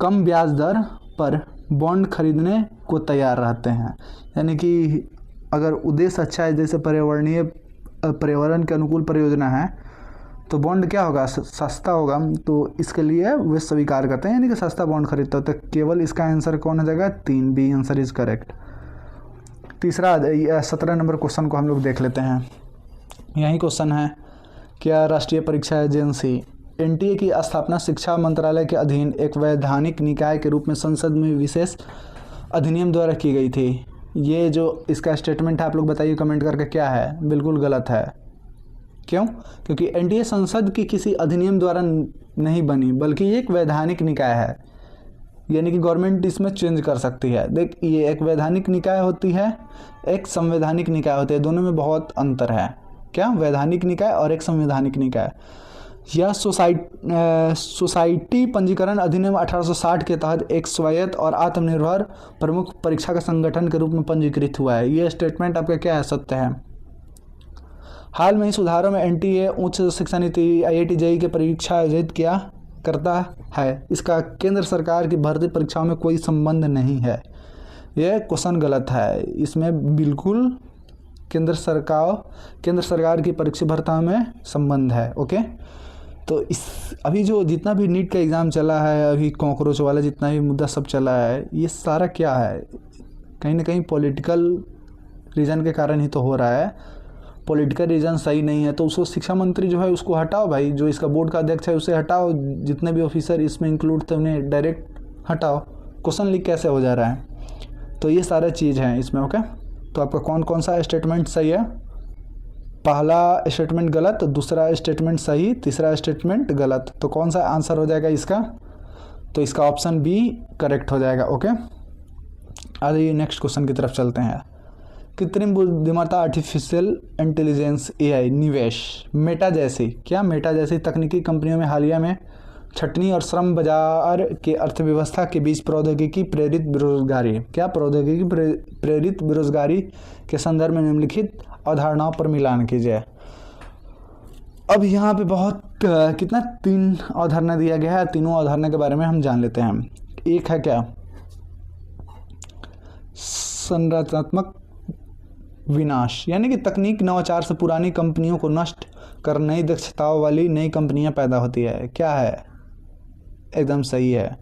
कम ब्याज दर पर बॉन्ड खरीदने को तैयार रहते हैं। यानी कि अगर उद्देश्य अच्छा है, जैसे पर्यावरण के अनुकूल परियोजना है, तो बॉन्ड क्या होगा, सस्ता होगा, तो इसके लिए वे स्वीकार करते हैं, यानी कि सस्ता बॉन्ड खरीदते हैं। तो केवल इसका आंसर कौन हो जाएगा, 3 बी आंसर इज करेक्ट। तीसरा 17 नंबर क्वेश्चन को हम लोग देख लेते हैं। यही क्वेश्चन है, क्या राष्ट्रीय परीक्षा एजेंसी एनटीए की स्थापना शिक्षा मंत्रालय के अधीन एक वैधानिक निकाय के रूप में संसद में विशेष अधिनियम द्वारा की गई थी? ये जो इसका स्टेटमेंट है आप लोग बताइए कमेंट करके, क्या है, बिल्कुल गलत है। क्यों? क्योंकि एनटीए संसद की किसी अधिनियम द्वारा नहीं बनी, बल्कि ये एक वैधानिक निकाय है। यानी कि गवर्नमेंट इसमें चेंज कर सकती है। देख, ये एक वैधानिक निकाय होती है, एक संवैधानिक निकाय होती है, दोनों में बहुत अंतर है। क्या? वैधानिक निकाय और एक संवैधानिक निकाय। यह सोसाइटी पंजीकरण अधिनियम 1860 के तहत एक स्वायत्त और आत्मनिर्भर प्रमुख परीक्षा का संगठन के रूप में पंजीकृत हुआ है। यह स्टेटमेंट आपका क्या है, सत्य है। हाल में ही सुधारों में एनटीए उच्च शिक्षा नीति IIT JEE की परीक्षा आयोजित किया करता है। इसका केंद्र सरकार की भर्ती परीक्षाओं में कोई संबंध नहीं है। यह क्वेश्चन गलत है। इसमें बिल्कुल केंद्र सरकार की परीक्षा भर्तियों में संबंध है। ओके, तो अभी जो जितना भी नीट का एग्ज़ाम चला है, अभी कॉकरोच वाला जितना भी मुद्दा सब चला है, ये सारा क्या है, कहीं ना कहीं पॉलिटिकल रीज़न के कारण ही तो हो रहा है। पॉलिटिकल रीज़न सही नहीं है तो उसको शिक्षा मंत्री जो है उसको हटाओ भाई, जो इसका बोर्ड का अध्यक्ष है उसे हटाओ, जितने भी ऑफिसर इसमें इंक्लूड थे उन्हें डायरेक्ट हटाओ। क्वेश्चन लीक कैसे हो जा रहा है? तो ये सारा चीज़ है इसमें। ओके, तो आपका कौन कौन सा स्टेटमेंट सही है? पहला स्टेटमेंट गलत, दूसरा स्टेटमेंट सही, तीसरा स्टेटमेंट गलत। तो कौन सा आंसर हो जाएगा इसका? तो इसका ऑप्शन बी करेक्ट हो जाएगा। ओके, आइए नेक्स्ट क्वेश्चन की तरफ चलते हैं। कृत्रिम बुद्धिमत्ता आर्टिफिशियल इंटेलिजेंस AI निवेश मेटा जैसी तकनीकी कंपनियों में हालिया में छटनी और श्रम बाजार के अर्थव्यवस्था के बीच प्रौद्योगिकी प्रेरित बेरोजगारी के संदर्भ में निम्नलिखित अवधारणाओं पर मिलान कीजिए। अब यहाँ पे बहुत 3 अवधारणा दिया गया है। तीनों अवधारणा के बारे में हम जान लेते हैं। एक है क्या, संरचनात्मक विनाश, यानी कि तकनीक नवाचार से पुरानी कंपनियों को नष्ट कर नई दक्षताओं वाली नई कंपनियां पैदा होती है। क्या है? एकदम सही है।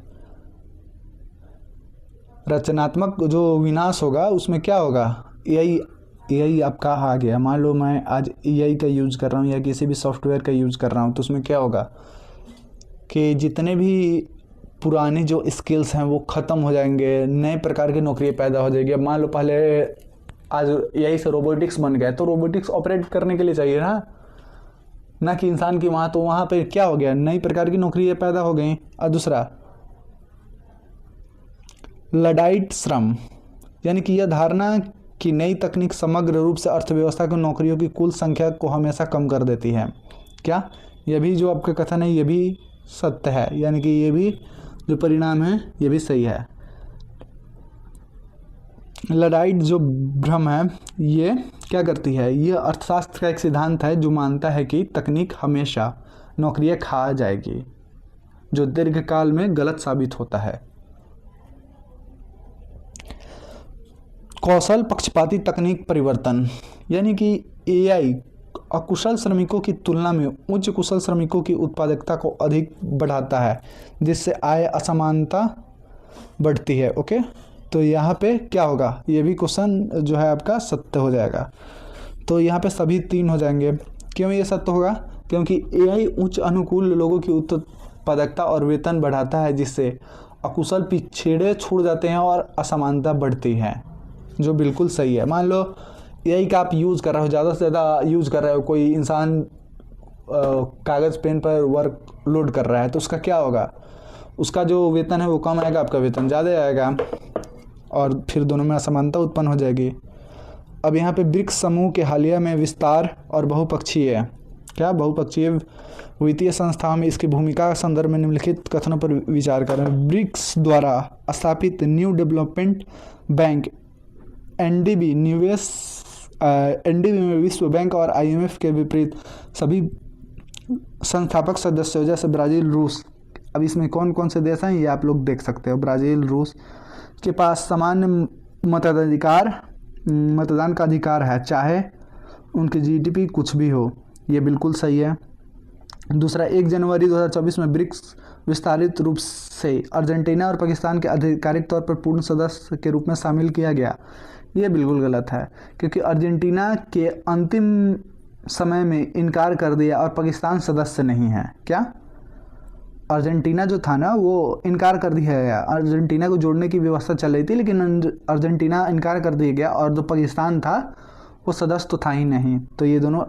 रचनात्मक जो विनाश होगा उसमें क्या होगा, AI आपका आ गया। मान लो मैं आज AI का यूज़ कर रहा हूँ या किसी भी सॉफ्टवेयर का यूज़ कर रहा हूँ, तो उसमें क्या होगा कि जितने भी पुराने जो स्किल्स हैं वो ख़त्म हो जाएंगे, नए प्रकार की नौकरियाँ पैदा हो जाएगी। अब मान लो पहले आज AI से रोबोटिक्स बन गया, तो रोबोटिक्स ऑपरेट करने के लिए चाहिए ना कि इंसान की वहाँ, तो वहाँ पे क्या हो गया, नई प्रकार की नौकरियाँ पैदा हो गई। और दूसरा लडाइट श्रम, यानी कि यह धारणा कि नई तकनीक समग्र रूप से अर्थव्यवस्था की नौकरियों की कुल संख्या को हमेशा कम कर देती है। क्या? यह भी जो आपका कथन है ये भी सत्य है, यानी कि ये भी जो परिणाम है ये भी सही है। लडाइट जो भ्रम है ये क्या करती है, ये अर्थशास्त्र का एक सिद्धांत है जो मानता है कि तकनीक हमेशा नौकरियां खा जाएगी, जो दीर्घकाल में गलत साबित होता है। कौशल पक्षपाती तकनीक परिवर्तन, यानी कि AI अकुशल श्रमिकों की तुलना में उच्च कुशल श्रमिकों की उत्पादकता को अधिक बढ़ाता है, जिससे आय असमानता बढ़ती है। ओके, तो यहाँ पे क्या होगा, ये भी क्वेश्चन जो है आपका सत्य हो जाएगा। तो यहाँ पे सभी 3 हो जाएंगे। क्यों ये सत्य होगा? क्योंकि एआई उच्च अनुकूल लोगों की उत्पादकता और वेतन बढ़ाता है, जिससे अकुशल पिछड़े छूट जाते हैं और असमानता बढ़ती है, जो बिल्कुल सही है। मान लो एआई का आप यूज़ कर रहे हो, ज़्यादा से ज़्यादा यूज़ कर रहे हो, कोई इंसान कागज़ पेन पर वर्क लोड कर रहा है, तो उसका क्या होगा, उसका जो वेतन है वो कम आएगा, आपका वेतन ज़्यादा आएगा, और फिर दोनों में असमानता उत्पन्न हो जाएगी। अब यहाँ पे ब्रिक्स समूह के हालिया में विस्तार और बहुपक्षीय वित्तीय संस्थाओं में इसकी भूमिका के संदर्भ में निम्नलिखित कथनों पर विचार करें। ब्रिक्स द्वारा स्थापित न्यू डेवलपमेंट बैंक एनडीबी में विश्व बैंक और आईएमएफ के विपरीत सभी संस्थापक सदस्य जैसे ब्राज़ील, रूस। अब इसमें कौन कौन से देश हैं ये आप लोग देख सकते हो। ब्राज़ील, रूस के पास सामान्य मतदान का अधिकार है, चाहे उनकी जीडीपी कुछ भी हो। ये बिल्कुल सही है। दूसरा, 1 जनवरी 2024 में ब्रिक्स विस्तारित रूप से अर्जेंटीना और पाकिस्तान के आधिकारिक तौर पर पूर्ण सदस्य के रूप में शामिल किया गया। ये बिल्कुल गलत है, क्योंकि अर्जेंटीना के अंतिम समय में इनकार कर दिया और पाकिस्तान सदस्य नहीं है। क्या? अर्जेंटीना जो था ना वो इनकार कर दिया गया। अर्जेंटीना को जोड़ने की व्यवस्था चल रही थी, लेकिन अर्जेंटीना इनकार कर दिया गया, और जो पाकिस्तान था वो सदस्य तो था ही नहीं। तो ये दोनों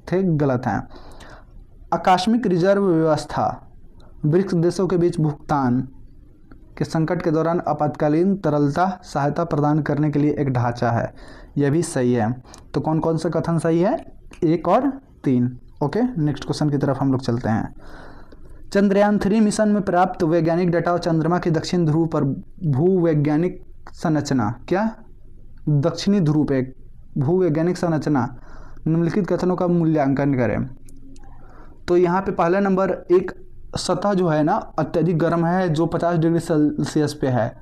थे गलत हैं। आकस्मिक रिजर्व व्यवस्था ब्रिक्स देशों के बीच भुगतान के संकट के दौरान आपातकालीन तरलता सहायता प्रदान करने के लिए एक ढांचा है। यह भी सही है। तो कौन कौन सा कथन सही है? 1 और 3। ओके, नेक्स्ट क्वेश्चन की तरफ हम लोग चलते हैं। चंद्रयान 3 मिशन में प्राप्त वैज्ञानिक डाटा और चंद्रमा के दक्षिण ध्रुव पर भूवैज्ञानिक संरचना। क्या? दक्षिणी ध्रुव पे भूवैज्ञानिक संरचना निम्नलिखित कथनों का मूल्यांकन करें। तो यहाँ पे पहला नंबर, एक सतह जो है ना अत्यधिक गर्म है, जो 50 डिग्री सेल्सियस पे है,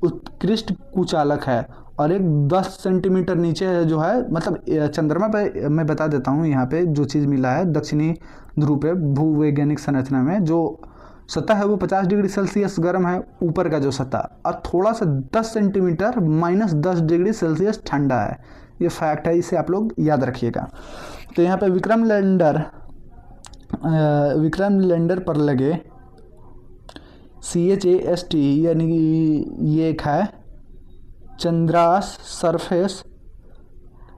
उत्कृष्ट कुचालक है। और एक 10 सेंटीमीटर नीचे जो है, मतलब चंद्रमा पे मैं बता देता हूँ, यहाँ पे जो चीज़ मिला है दक्षिणी ध्रुव पे भूवैज्ञानिक संरचना में जो सतह है वो 50 डिग्री सेल्सियस गर्म है, ऊपर का जो सतह, और थोड़ा सा 10 सेंटीमीटर -10 डिग्री सेल्सियस ठंडा है। ये फैक्ट है, इसे आप लोग याद रखिएगा। तो यहाँ पे विक्रम लैंडर पर लगे CHAST, यानी ये एक है चंद्रास सरफेस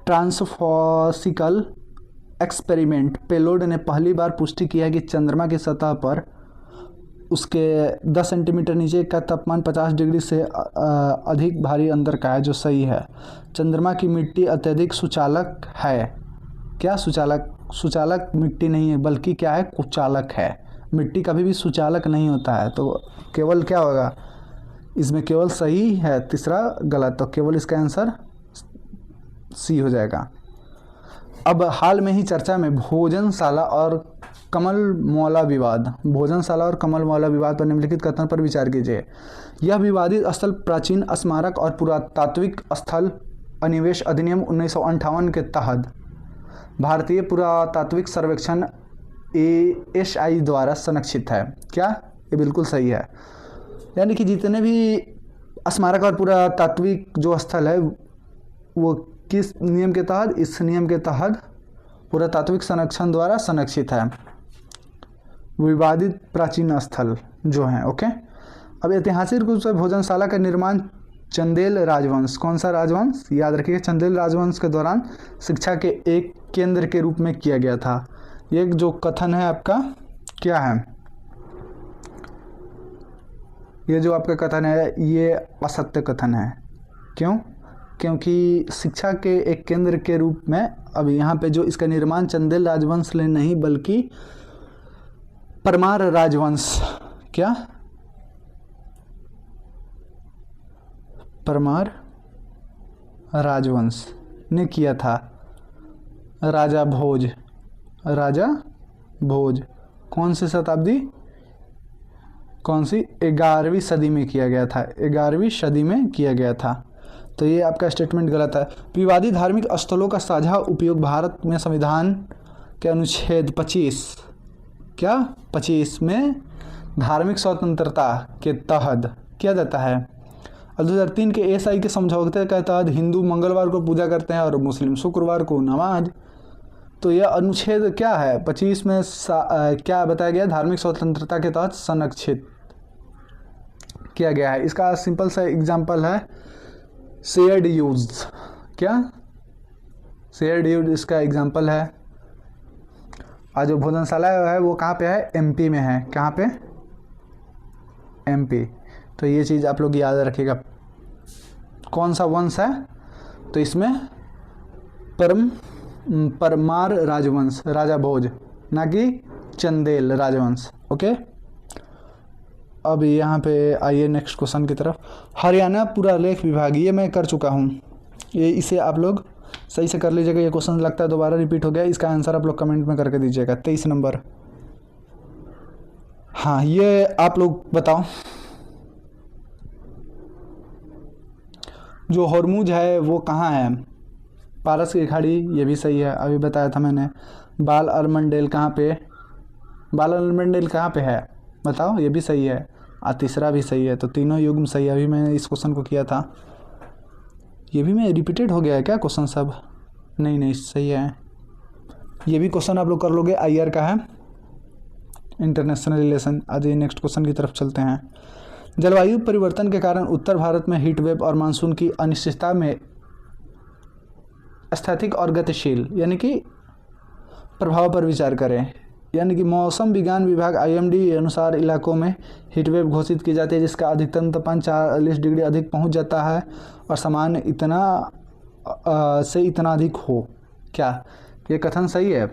ट्रांसफॉसिकल एक्सपेरिमेंट पेलोड ने पहली बार पुष्टि किया कि चंद्रमा की सतह पर उसके 10 सेंटीमीटर नीचे का तापमान 50 डिग्री से अधिक भारी अंतर का है, जो सही है। चंद्रमा की मिट्टी अत्यधिक सुचालक है। क्या? सुचालक मिट्टी नहीं है, बल्कि क्या है, कुचालक है। मिट्टी कभी भी सुचालक नहीं होता है। तो केवल क्या होगा इसमें, केवल सही है, तीसरा गलत। तो केवल इसका आंसर सी हो जाएगा। अब हाल में ही चर्चा में भोजनशाला और कमल मौला विवाद पर निम्नलिखित कथन पर विचार कीजिए। यह विवादित स्थल प्राचीन स्मारक और पुरातात्विक स्थल अनिवेश अधिनियम 1958 के तहत भारतीय पुरातात्विक सर्वेक्षण ASI द्वारा संरक्षित है। क्या? ये बिल्कुल सही है। यानी कि जितने भी स्मारक और पुरातात्विक जो स्थल है वो किस नियम के तहत? इस नियम के तहत पुरातात्विक संरक्षण द्वारा संरक्षित है, विवादित प्राचीन स्थल जो हैं। ओके, अब ऐतिहासिक रूप से भोजनशाला का निर्माण चंदेल राजवंश, कौन सा राजवंश? याद रखिए, चंदेल राजवंश के दौरान शिक्षा के एक केंद्र के रूप में किया गया था। ये जो कथन है आपका क्या है? ये जो आपका कथन है ये असत्य कथन है। क्यों? क्योंकि शिक्षा के एक केंद्र के रूप में, अब यहाँ पे जो इसका निर्माण चंदेल राजवंश ने नहीं बल्कि परमार राजवंश, क्या? परमार राजवंश ने किया था। राजा भोज कौन सी शताब्दी, कौन सी? 11वीं सदी में किया गया था। 11वीं सदी में किया गया था। तो ये आपका स्टेटमेंट गलत है। विवादित धार्मिक स्थलों का साझा उपयोग भारत में संविधान के अनुच्छेद 25 में धार्मिक स्वतंत्रता के तहत किया जाता है। और 2003 के एएसआई के समझौते के तहत हिंदू मंगलवार को पूजा करते हैं और मुस्लिम शुक्रवार को नमाज। तो यह अनुच्छेद क्या है 25 में क्या बताया गया, धार्मिक स्वतंत्रता के तहत संरक्षित किया गया है। इसका सिंपल सा एग्जाम्पल है शेयर्ड यूज। क्या शेयर्ड यूज इसका एग्जाम्पल है। और जो भोजनशाला है वो कहाँ पे है, एमपी में है। कहाँ पे, एमपी। तो ये चीज़ आप लोग याद रखिएगा। कौन सा वंश है, तो इसमें परमार राजवंश, राजा भोज, ना कि चंदेल राजवंश। ओके, अब यहाँ पे आइए नेक्स्ट क्वेश्चन की तरफ। हरियाणा पुरालेख विभाग, ये मैं कर चुका हूँ, ये इसे आप लोग सही से कर लीजिएगा। ये क्वेश्चन लगता है दोबारा रिपीट हो गया, इसका आंसर आप लोग कमेंट में करके दीजिएगा। 23 नंबर। हाँ, ये आप लोग बताओ, जो हॉर्मुज है वो कहाँ है, पारस की खाड़ी, ये भी सही है, अभी बताया था मैंने। बाल अरमंडेल कहाँ पे, बाल अरमंडेल कहाँ पे है बताओ, ये भी सही है। और तीसरा भी सही है, तो तीनों युग्म सही है। अभी मैंने इस क्वेश्चन को किया था, ये भी मैं रिपीटेड हो गया है क्या क्वेश्चन सब, नहीं सही है। ये भी क्वेश्चन आप लोग कर लोगे, आईआर का है, इंटरनेशनल रिलेशन। आज ये नेक्स्ट क्वेश्चन की तरफ चलते हैं। जलवायु परिवर्तन के कारण उत्तर भारत में हीट वेव और मानसून की अनिश्चितता में स्थैतिक और गतिशील यानी कि प्रभाव पर विचार करें। यानी कि मौसम विज्ञान विभाग आईएमडी अनुसार इलाकों में हीट वेव घोषित की जाती है जिसका अधिकतम तापमान 40 डिग्री अधिक पहुंच जाता है और सामान्य इतना से इतना अधिक हो। क्या ये कथन सही है?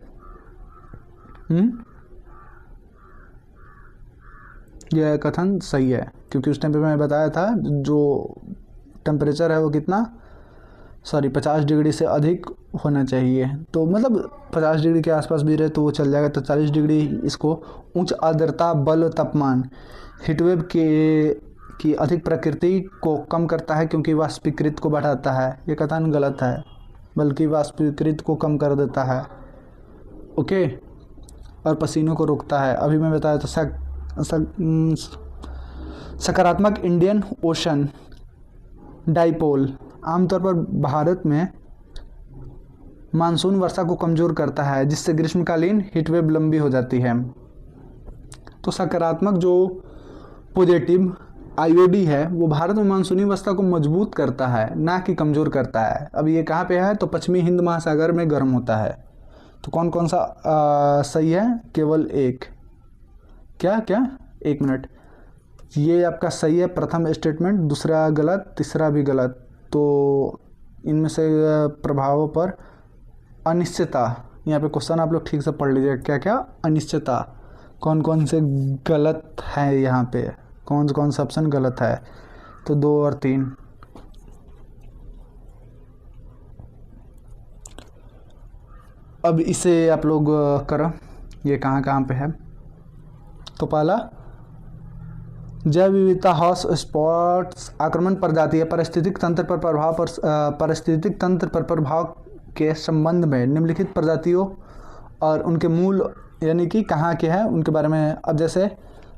यह कथन सही है, क्योंकि उस टाइम पे मैं बताया था जो टेम्परेचर है वो कितना 50 डिग्री से अधिक होना चाहिए। तो मतलब 50 डिग्री के आसपास भी रहे तो वो चल जाएगा। तो 40 डिग्री इसको उच्च आर्द्रता बल तापमान हीटवेव की अधिक प्रकृति को कम करता है क्योंकि वाष्पीकृत को बढ़ाता है। ये कथन गलत है, बल्कि वाष्पीकृत को कम कर देता है। ओके, और पसीनों को रोकता है। अभी मैं बताया तो सकारात्मक इंडियन ओशन डाइपोल आमतौर पर भारत में मानसून वर्षा को कमज़ोर करता है जिससे ग्रीष्मकालीन हीटवेव लंबी हो जाती है। तो सकारात्मक जो पॉजिटिव आईओडी है वो भारत में मानसूनी वर्षा को मजबूत करता है, ना कि कमज़ोर करता है। अब ये कहाँ पे है, तो पश्चिमी हिंद महासागर में गर्म होता है। तो कौन कौन सा सही है, केवल एक। क्या एक मिनट, ये आपका सही है प्रथम स्टेटमेंट, दूसरा गलत, तीसरा भी गलत। तो इनमें से प्रभावों पर अनिश्चितता, यहाँ पे क्वेश्चन आप लोग ठीक से पढ़ लीजिए। क्या अनिश्चितता, कौन कौन से गलत है, यहाँ पे कौन सा ऑप्शन गलत है। तो 2 और 3। अब इसे आप लोग करो, ये कहाँ पे है। तो पहला, जैव विविधता हॉट स्पॉट्स आक्रमण प्रजाति पारिस्थितिक तंत्र पर प्रभाव के संबंध में निम्नलिखित प्रजातियों और उनके मूल यानी कि कहाँ के हैं उनके बारे में। अब जैसे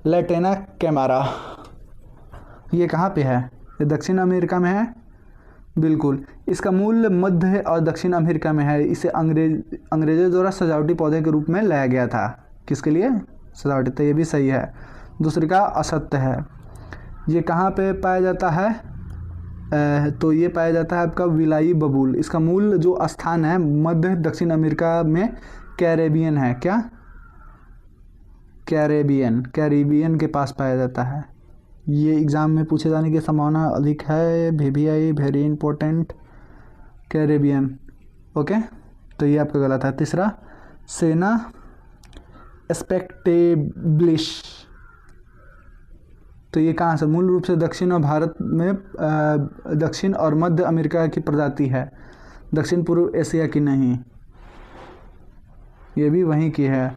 लैटेना कैमारा, ये कहाँ पे है, ये दक्षिण अमेरिका में है, बिल्कुल। इसका मूल मध्य और दक्षिण अमेरिका में है। इसे अंग्रेजों द्वारा सजावटी पौधे के रूप में लाया गया था। किसके लिए, सजावटी। तो ये भी सही है। दूसरे का असत्य है। ये कहाँ पे पाया जाता है, तो ये पाया जाता है आपका विलाई बबूल। इसका मूल जो स्थान है मध्य दक्षिण अमेरिका में कैरेबियन है। क्या, कैरेबियन के पास पाया जाता है। ये एग्ज़ाम में पूछे जाने की संभावना अधिक है। VVI very important, Caribbean. Okay, तो ये आपका गलत है। तीसरा, सेना स्पेक्टेबलिश, तो ये कहाँ से, मूल रूप से दक्षिण और भारत में दक्षिण और मध्य अमेरिका की प्रजाति है, दक्षिण पूर्व एशिया की नहीं। ये भी वहीं की है।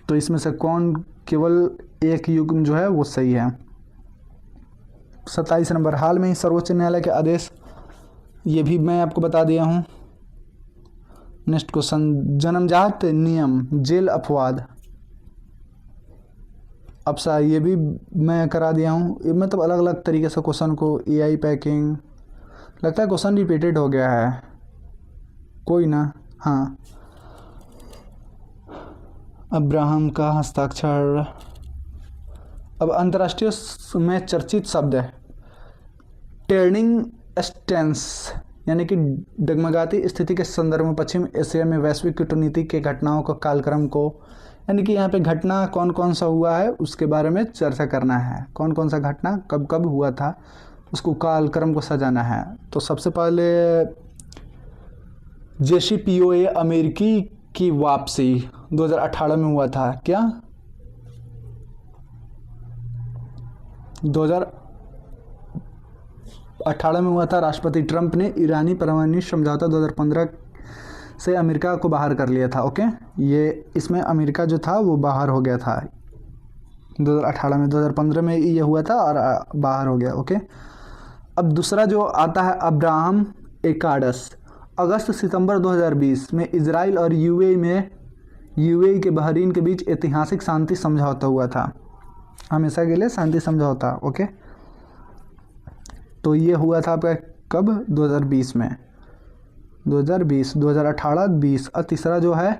तो इसमें से कौन, केवल एक युग्म जो है वो सही है। 27 नंबर, हाल में ही सर्वोच्च न्यायालय के आदेश, ये भी मैं आपको बता दिया हूँ। नेक्स्ट क्वेश्चन, जन्मजात नियम जेल अपवाद, अब सा ये भी मैं करा दिया हूँ, ये मतलब अलग अलग तरीके से क्वेश्चन को, एआई पैकिंग, लगता है क्वेश्चन रिपीटेड हो गया है, कोई ना। हाँ, अब्राहम का हस्ताक्षर। अब अंतर्राष्ट्रीय में चर्चित शब्द है टर्निंग स्टेंस, यानी कि डगमगाती स्थिति के संदर्भ में पश्चिम एशिया में वैश्विक कूटनीति के घटनाओं का कालक्रम को, यानी कि यहाँ पे घटना कौन कौन सा हुआ है उसके बारे में चर्चा करना है, कौन कौन सा घटना कब कब हुआ था उसको कालक्रम को सजाना है। तो सबसे पहले JCPOA अमेरिकी की वापसी 2018 में हुआ था। क्या 2018 में हुआ था। राष्ट्रपति ट्रंप ने ईरानी परमाणु समझौता 2015 से अमेरिका को बाहर कर लिया था। ओके, ये इसमें अमेरिका जो था वो बाहर हो गया था 2018 में, 2015 में ये हुआ था और बाहर हो गया। ओके, अब दूसरा जो आता है अब्राहम एकाडस, अगस्त सितंबर 2020 में इजराइल और यूएई के बहरीन के बीच ऐतिहासिक शांति समझौता हुआ था, हमेशा के लिए शांति समझौता। ओके, तो ये हुआ था आपका कब, 2020 में, 2020, 2018, 20। और तीसरा जो है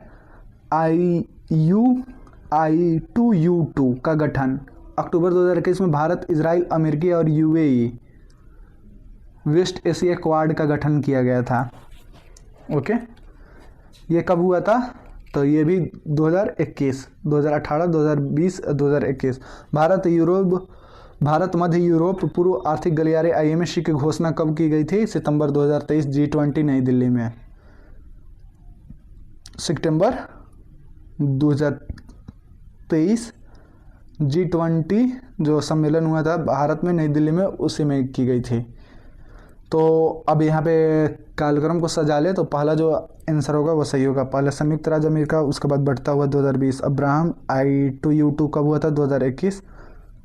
I2U2 का गठन अक्टूबर 2021 में भारत, इजराइल, अमेरिकी और यूएई वेस्ट एशिया क्वाड का गठन किया गया था। ओके, ये कब हुआ था, तो ये भी 2021, 2018, 2020, 2021। भारत मध्य यूरोप पूर्व आर्थिक गलियारे IMC की घोषणा कब की गई थी, सितंबर 2023, G20 नई दिल्ली में। सितंबर 2023 G20 जो सम्मेलन हुआ था भारत में नई दिल्ली में, उसी में की गई थी। तो अब यहाँ पे कालक्रम को सजा ले, तो पहला जो आंसर होगा वो सही होगा। पहले संयुक्त राज्य अमेरिका, उसके बाद बढ़ता हुआ 2020 अब्राहम, I2U2 कब हुआ था, 2021,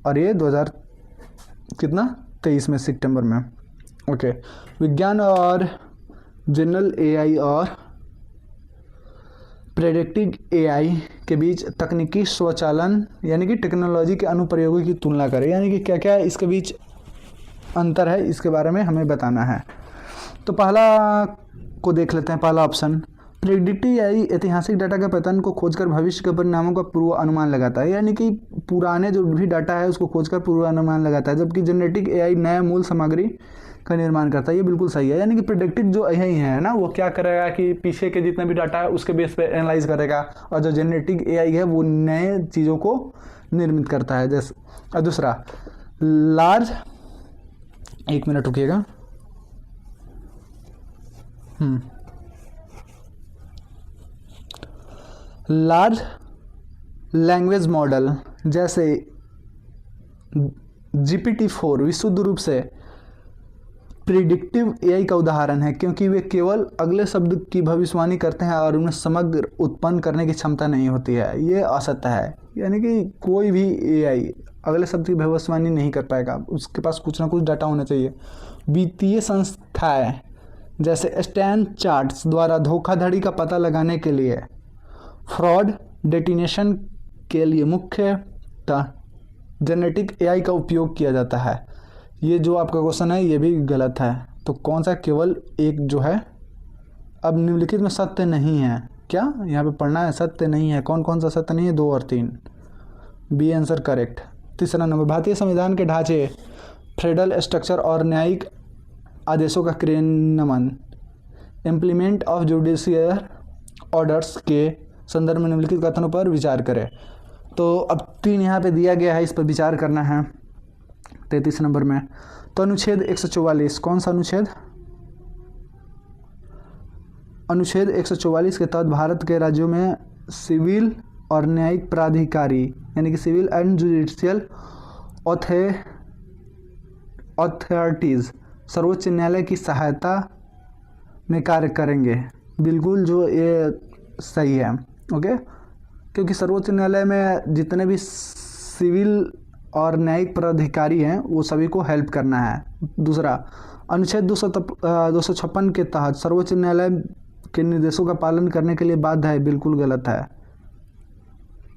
और ये 2023 में सितंबर में। ओके, विज्ञान और जनरल AI और प्रेडिक्टिव AI के बीच तकनीकी स्वचालन यानी कि टेक्नोलॉजी के अनुप्रयोगों की तुलना करें, यानी कि क्या क्या इसके बीच अंतर है, इसके बारे में हमें बताना है। तो पहला को देख लेते हैं, पहला ऑप्शन, प्रेडिक्टिव AI ऐतिहासिक डाटा के पैटर्न को खोजकर भविष्य के परिणामों का पूर्व अनुमान लगाता है, यानी कि पुराने जो भी डाटा है उसको खोजकर पूर्व अनुमान लगाता है, जबकि जेनेटिक AI नया मूल सामग्री का निर्माण करता है। ये बिल्कुल सही है, यानी कि प्रेडिक्टिव जो AI है ना, वो क्या करेगा कि पीछे के जितने भी डाटा है उसके बेस पे एनालाइज करेगा, और जो जेनेटिक AI है वो नए चीज़ों को निर्मित करता है। जैसे, और दूसरा लार्ज, एक मिनट रुकिएगा, लार्ज लैंग्वेज मॉडल जैसे GPT-4 विशुद्ध रूप से प्रिडिक्टिव AI का उदाहरण है, क्योंकि वे केवल अगले शब्द की भविष्यवाणी करते हैं और उनमें समग्र उत्पन्न करने की क्षमता नहीं होती है। ये असत्य है, यानी कि कोई भी AI अगले शब्द की भविष्यवाणी नहीं कर पाएगा, उसके पास कुछ ना कुछ डाटा होना चाहिए। वित्तीय संस्थाएं जैसे स्टैंड चार्ट्स द्वारा धोखाधड़ी का पता लगाने के लिए फ्रॉड डिटेक्शन के लिए मुख्यतः जेनेटिक AI का उपयोग किया जाता है। ये जो आपका क्वेश्चन है ये भी गलत है। तो कौन सा केवल एक जो है, अब निम्नलिखित में सत्य नहीं है, क्या यहाँ पे पढ़ना है, सत्य नहीं है, कौन कौन सा सत्य नहीं है, 2 और 3, बी आंसर करेक्ट। तीसरा नंबर, भारतीय संविधान के ढांचे, फेडरल स्ट्रक्चर और न्यायिक आदेशों का क्रियान्वयन, इम्प्लीमेंट ऑफ जुडिशियल ऑर्डर्स के संदर्भ में निम्नलिखित कथनों पर विचार करें। तो अब 3 यहाँ पे दिया गया है, इस पर विचार करना है। 33 नंबर में, तो अनुच्छेद 144, कौन सा अनुच्छेद, अनुच्छेद 144 के तहत भारत के राज्यों में सिविल और न्यायिक प्राधिकारी यानी कि सिविल एंड जुडिशियल ऑथोरिटीज़ सर्वोच्च न्यायालय की सहायता में कार्य करेंगे। बिल्कुल जो ये सही है। ओके, क्योंकि सर्वोच्च न्यायालय में जितने भी सिविल और न्यायिक प्राधिकारी हैं वो सभी को हेल्प करना है। दूसरा, अनुच्छेद 256 के तहत सर्वोच्च न्यायालय के निर्देशों का पालन करने के लिए बाध्य है। बिल्कुल गलत है,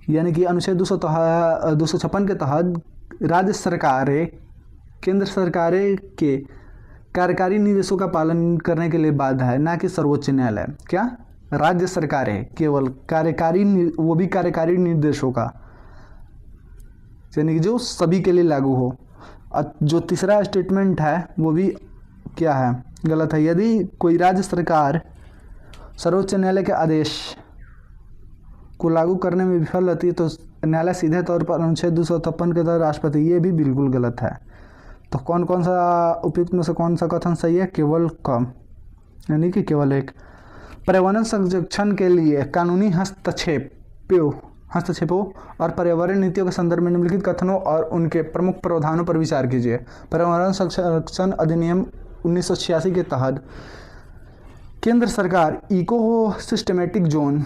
यानी कि अनुच्छेद 256 के तहत राज्य सरकारें केंद्र सरकारें के कार्यकारी निर्देशों का पालन करने के लिए बाध्य है, ना कि सर्वोच्च न्यायालय। क्या? राज्य सरकारें केवल वो भी कार्यकारी निर्देशों का, यानी कि जो सभी के लिए लागू हो। जो तीसरा स्टेटमेंट है वो भी क्या है? गलत है। यदि कोई राज्य सरकार सर्वोच्च न्यायालय के आदेश को लागू करने में विफल रहती है तो न्यायालय सीधे तौर पर अनुच्छेद 253 के तहत राष्ट्रपति, ये भी बिल्कुल गलत है। तो कौन कौन सा उपयुक्त में से कौन सा कथन सही है? केवल कम, यानी कि केवल एक। पर्यावरण संरक्षण के लिए कानूनी हस्तक्षेपों और पर्यावरण नीतियों के संदर्भ में निम्नलिखित कथनों और उनके प्रमुख प्रावधानों पर विचार कीजिए। पर्यावरण संरक्षण अधिनियम 1986 के तहत केंद्र सरकार इको सिस्टमेटिक जोन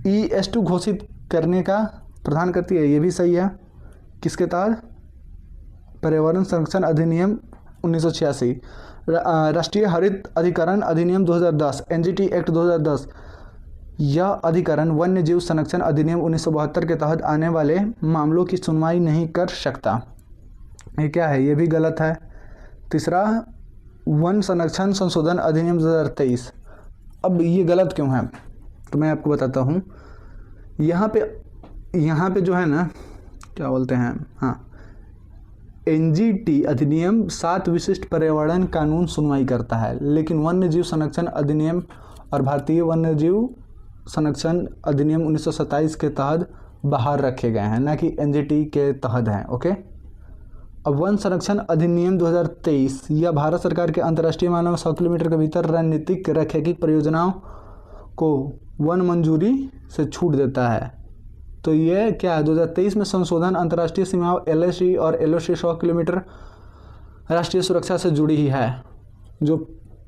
ES2 घोषित करने का प्रावधान करती है, ये भी सही है। किसके तहत? पर्यावरण संरक्षण अधिनियम 1986। राष्ट्रीय हरित अधिकरण अधिनियम 2010 NGT एक्ट 2010, यह अधिकरण वन्य जीव संरक्षण अधिनियम 1972 के तहत आने वाले मामलों की सुनवाई नहीं कर सकता। ये क्या है? ये भी गलत है। तीसरा, वन संरक्षण संशोधन अधिनियम 2023। अब ये गलत क्यों है तो मैं आपको बताता हूँ। यहाँ पे जो है ना, क्या बोलते हैं, हाँ, NGT अधिनियम 7 विशिष्ट पर्यावरण कानून सुनवाई करता है, लेकिन वन्य जीव संरक्षण अधिनियम और भारतीय वन्य जीव संरक्षण अधिनियम 1927 के तहत बाहर रखे गए हैं, ना कि NGT के तहत हैं। ओके। अब वन संरक्षण अधिनियम 2023 यह भारत सरकार के अंतर्राष्ट्रीय मानव 100 किलोमीटर के भीतर रणनीतिक रैखिक परियोजनाओं को वन मंजूरी से छूट देता है। तो ये क्या है? 2023 में संशोधन अंतर्राष्ट्रीय सीमाओं LAC और LOC 100 किलोमीटर राष्ट्रीय सुरक्षा से जुड़ी ही है, जो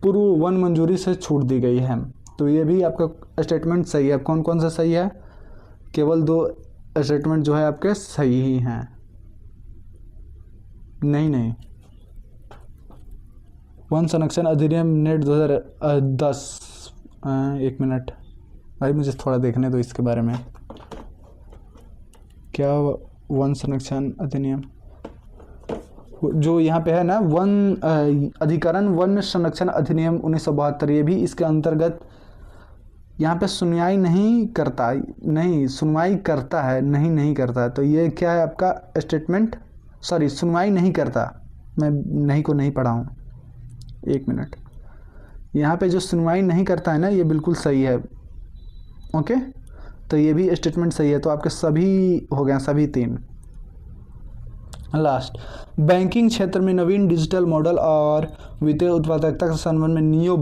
पूर्व वन मंजूरी से छूट दी गई है। तो ये भी आपका स्टेटमेंट सही है। कौन कौन सा सही है? केवल 2 स्टेटमेंट जो है आपके सही ही हैं। नहीं, वन संरक्षण अधिनियम नेट 2010, एक मिनट भाई, मुझे थोड़ा देखने दो इसके बारे में। क्या वन संरक्षण अधिनियम जो यहाँ पे है ना, वन अधिकरण वन संरक्षण अधिनियम 1972, ये भी इसके अंतर्गत यहाँ पे सुनवाई नहीं करता है। तो ये क्या है आपका स्टेटमेंट? सॉरी, सुनवाई नहीं करता, मैं नहीं को नहीं पढ़ा हूँ, एक मिनट। यहाँ पे जो सुनवाई नहीं करता है ना, ये बिल्कुल सही है। ओके, तो ये भी स्टेटमेंट सही है। तो आपके सभी हो गए, सभी 3। लास्ट, बैंकिंग क्षेत्र में नवीन डिजिटल मॉडल और वित्तीय उत्पादकता के संबंध में नियो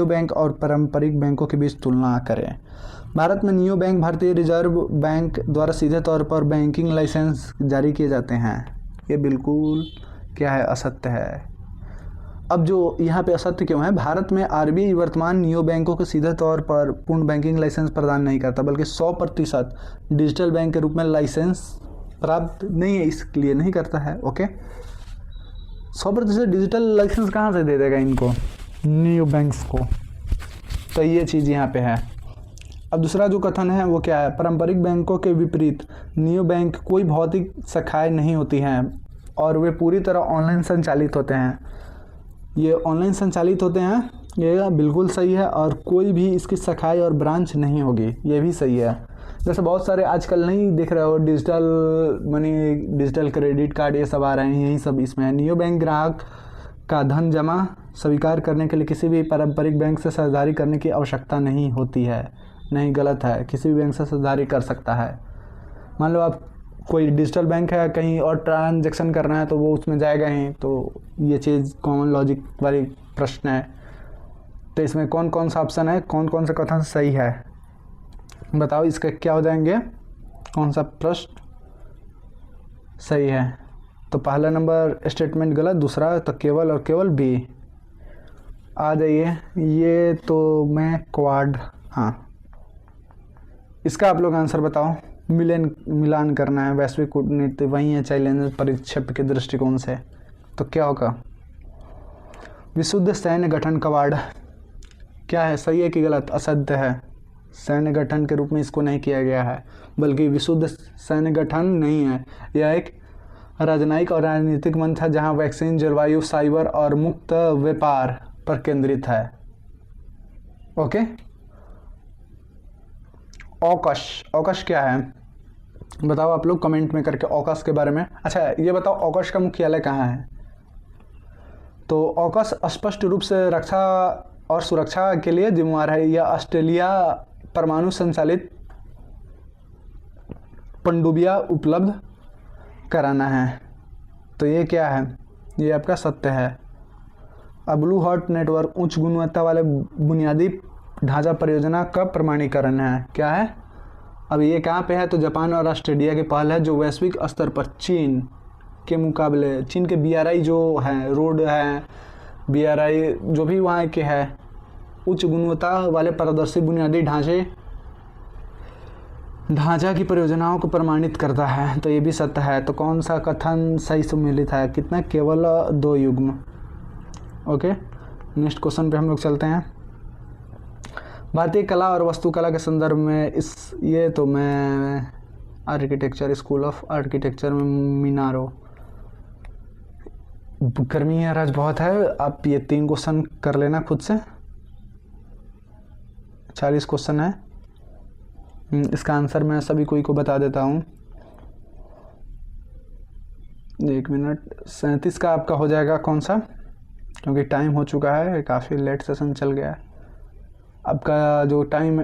बैंक और पारंपरिक बैंकों के बीच तुलना करें। भारत में नियो बैंक भारतीय रिजर्व बैंक द्वारा सीधे तौर पर बैंकिंग लाइसेंस जारी किए जाते हैं। ये बिल्कुल क्या है? असत्य है। अब जो यहाँ पे असत्य क्यों है? भारत में RBI वर्तमान नियो बैंकों को सीधे तौर पर पूर्ण बैंकिंग लाइसेंस प्रदान नहीं करता, बल्कि 100% डिजिटल बैंक के रूप में लाइसेंस प्राप्त नहीं है, इसलिए नहीं करता है। ओके, 100% डिजिटल लाइसेंस कहाँ से दे देगा इनको, नियो बैंक्स को? तो ये चीज़ यहाँ पे है। अब दूसरा जो कथन है वो क्या है? पारंपरिक बैंकों के विपरीत नियो बैंक कोई भौतिक शाखाएं नहीं होती हैं और वे पूरी तरह ऑनलाइन संचालित होते हैं। ये ऑनलाइन संचालित होते हैं, ये बिल्कुल सही है। और कोई भी इसकी शाखाएं और ब्रांच नहीं होगी, ये भी सही है। जैसे बहुत सारे आजकल नहीं दिख रहे हो, digital money, digital credit card, ये सब आ रहे हैं, यही सब इसमें है। नियो बैंक ग्राहक का धन जमा स्वीकार करने के लिए किसी भी पारंपरिक बैंक से साझेदारी करने की आवश्यकता नहीं होती है। नहीं, गलत है, किसी भी बैंक से साझेदारी कर सकता है। मान लो आप कोई डिजिटल बैंक है, कहीं और ट्रांजैक्शन करना है तो वो उसमें जाएगा ही। तो ये चीज़ कॉमन लॉजिक वाली प्रश्न है। तो इसमें कौन कौन सा ऑप्शन है, कौन कौन सा कथन सही है, बताओ। इसके क्या हो जाएंगे? कौन सा प्रश्न सही है? तो पहला नंबर स्टेटमेंट गलत, दूसरा तो केवल और केवल B। आ जाइए, ये तो मैं क्वाड, हाँ, इसका आप लोग आंसर बताओ। मिलान करना है, वैश्विक कूटनीति वही है चैलेंज परिक्षेप के दृष्टिकोण से। तो क्या होगा? विशुद्ध सैन्य गठन कवाड़ क्या है? सही है कि गलत? असत्य है। सैन्य गठन के रूप में इसको नहीं किया गया है, बल्कि विशुद्ध सैन्य गठन नहीं है। यह एक राजनयिक और राजनीतिक मंच है जहां वैक्सीन, जलवायु, साइबर और मुक्त व्यापार पर केंद्रित है। ओके। ऑकस, ऑकस क्या है बताओ आप लोग कमेंट में करके ऑकस के बारे में। अच्छा ये बताओ ऑकस का मुख्यालय कहाँ है? तो ऑकस स्पष्ट रूप से रक्षा और सुरक्षा के लिए जिम्मेवार है। यह ऑस्ट्रेलिया परमाणु संचालित पनडुब्बियां उपलब्ध कराना है। तो ये क्या है? ये आपका सत्य है। ब्लू हार्ट नेटवर्क उच्च गुणवत्ता वाले बुनियादी ढांचा परियोजना का प्रमाणीकरण है। क्या है? अब ये कहाँ पे है? तो जापान और ऑस्ट्रेलिया की पहल है जो वैश्विक स्तर पर चीन के मुकाबले, चीन के BRI जो है, रोड है, BRI जो भी वहाँ के है, उच्च गुणवत्ता वाले पारदर्शी बुनियादी ढांचा की परियोजनाओं को प्रमाणित करता है। तो ये भी सत्य है। तो कौन सा कथन सही सम्मिलित है? कितना? केवल 2 युग्म। ओके, नेक्स्ट क्वेश्चन पे हम लोग चलते हैं। भारतीय कला और वास्तुकला के संदर्भ में ये तो मैं आर्किटेक्चर, स्कूल ऑफ आर्किटेक्चर में मीनारो। गर्मी है आज बहुत है, आप ये 3 क्वेश्चन कर लेना खुद से। 40 क्वेश्चन है। इसका आंसर मैं सभी को बता देता हूँ। 1 मिनट। 37 का आपका हो जाएगा कौन सा, क्योंकि टाइम हो चुका है, काफ़ी लेट सेशन चल गया है। आपका जो टाइम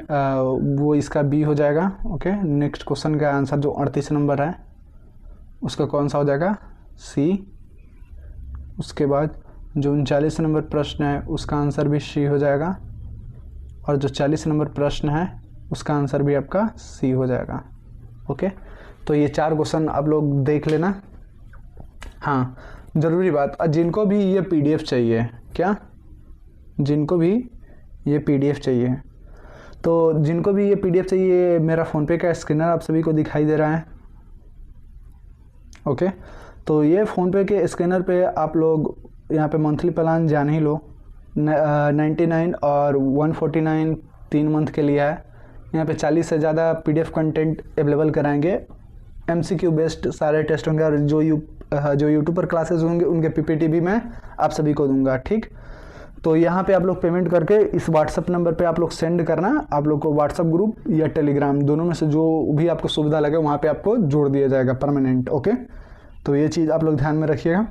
वो इसका बी हो जाएगा। ओके, नेक्स्ट क्वेश्चन का आंसर जो 38 नंबर है उसका कौन सा हो जाएगा? सी। उसके बाद जो 39 नंबर प्रश्न है उसका आंसर भी सी हो जाएगा, और जो 40 नंबर प्रश्न है उसका आंसर भी आपका सी हो जाएगा। ओके, तो ये 4 क्वेश्चन आप लोग देख लेना। हाँ, ज़रूरी बात, जिनको भी ये PDF चाहिए, क्या जिनको भी ये PDF चाहिए, तो जिनको भी ये PDF चाहिए, मेरा फ़ोनपे का स्कैनर आप सभी को दिखाई दे रहा है। ओके, तो ये फ़ोनपे के स्कैनर पे आप लोग यहाँ पे मंथली प्लान जान ही लो। 99 और 149 3 मंथ के लिए है। यहाँ पे 40 से ज़्यादा PDF कंटेंट अवेलेबल कराएंगे। MCQ बेस्ड सारे टेस्ट होंगे, और जो यूट्यूब पर क्लासेस होंगे उनके PPT भी मैं आप सभी को दूंगा। ठीक, तो यहाँ पे आप लोग पेमेंट करके इस व्हाट्सअप नंबर पे आप लोग सेंड करना। आप लोग को व्हाट्सअप ग्रुप या टेलीग्राम दोनों में से जो भी आपको सुविधा लगे वहाँ पे आपको जोड़ दिया जाएगा परमानेंट। ओके, तो ये चीज़ आप लोग ध्यान में रखिएगा।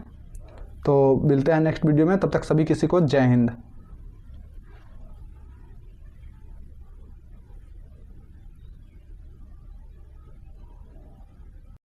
तो मिलते हैं नेक्स्ट वीडियो में, तब तक सभी किसी को जय हिंद।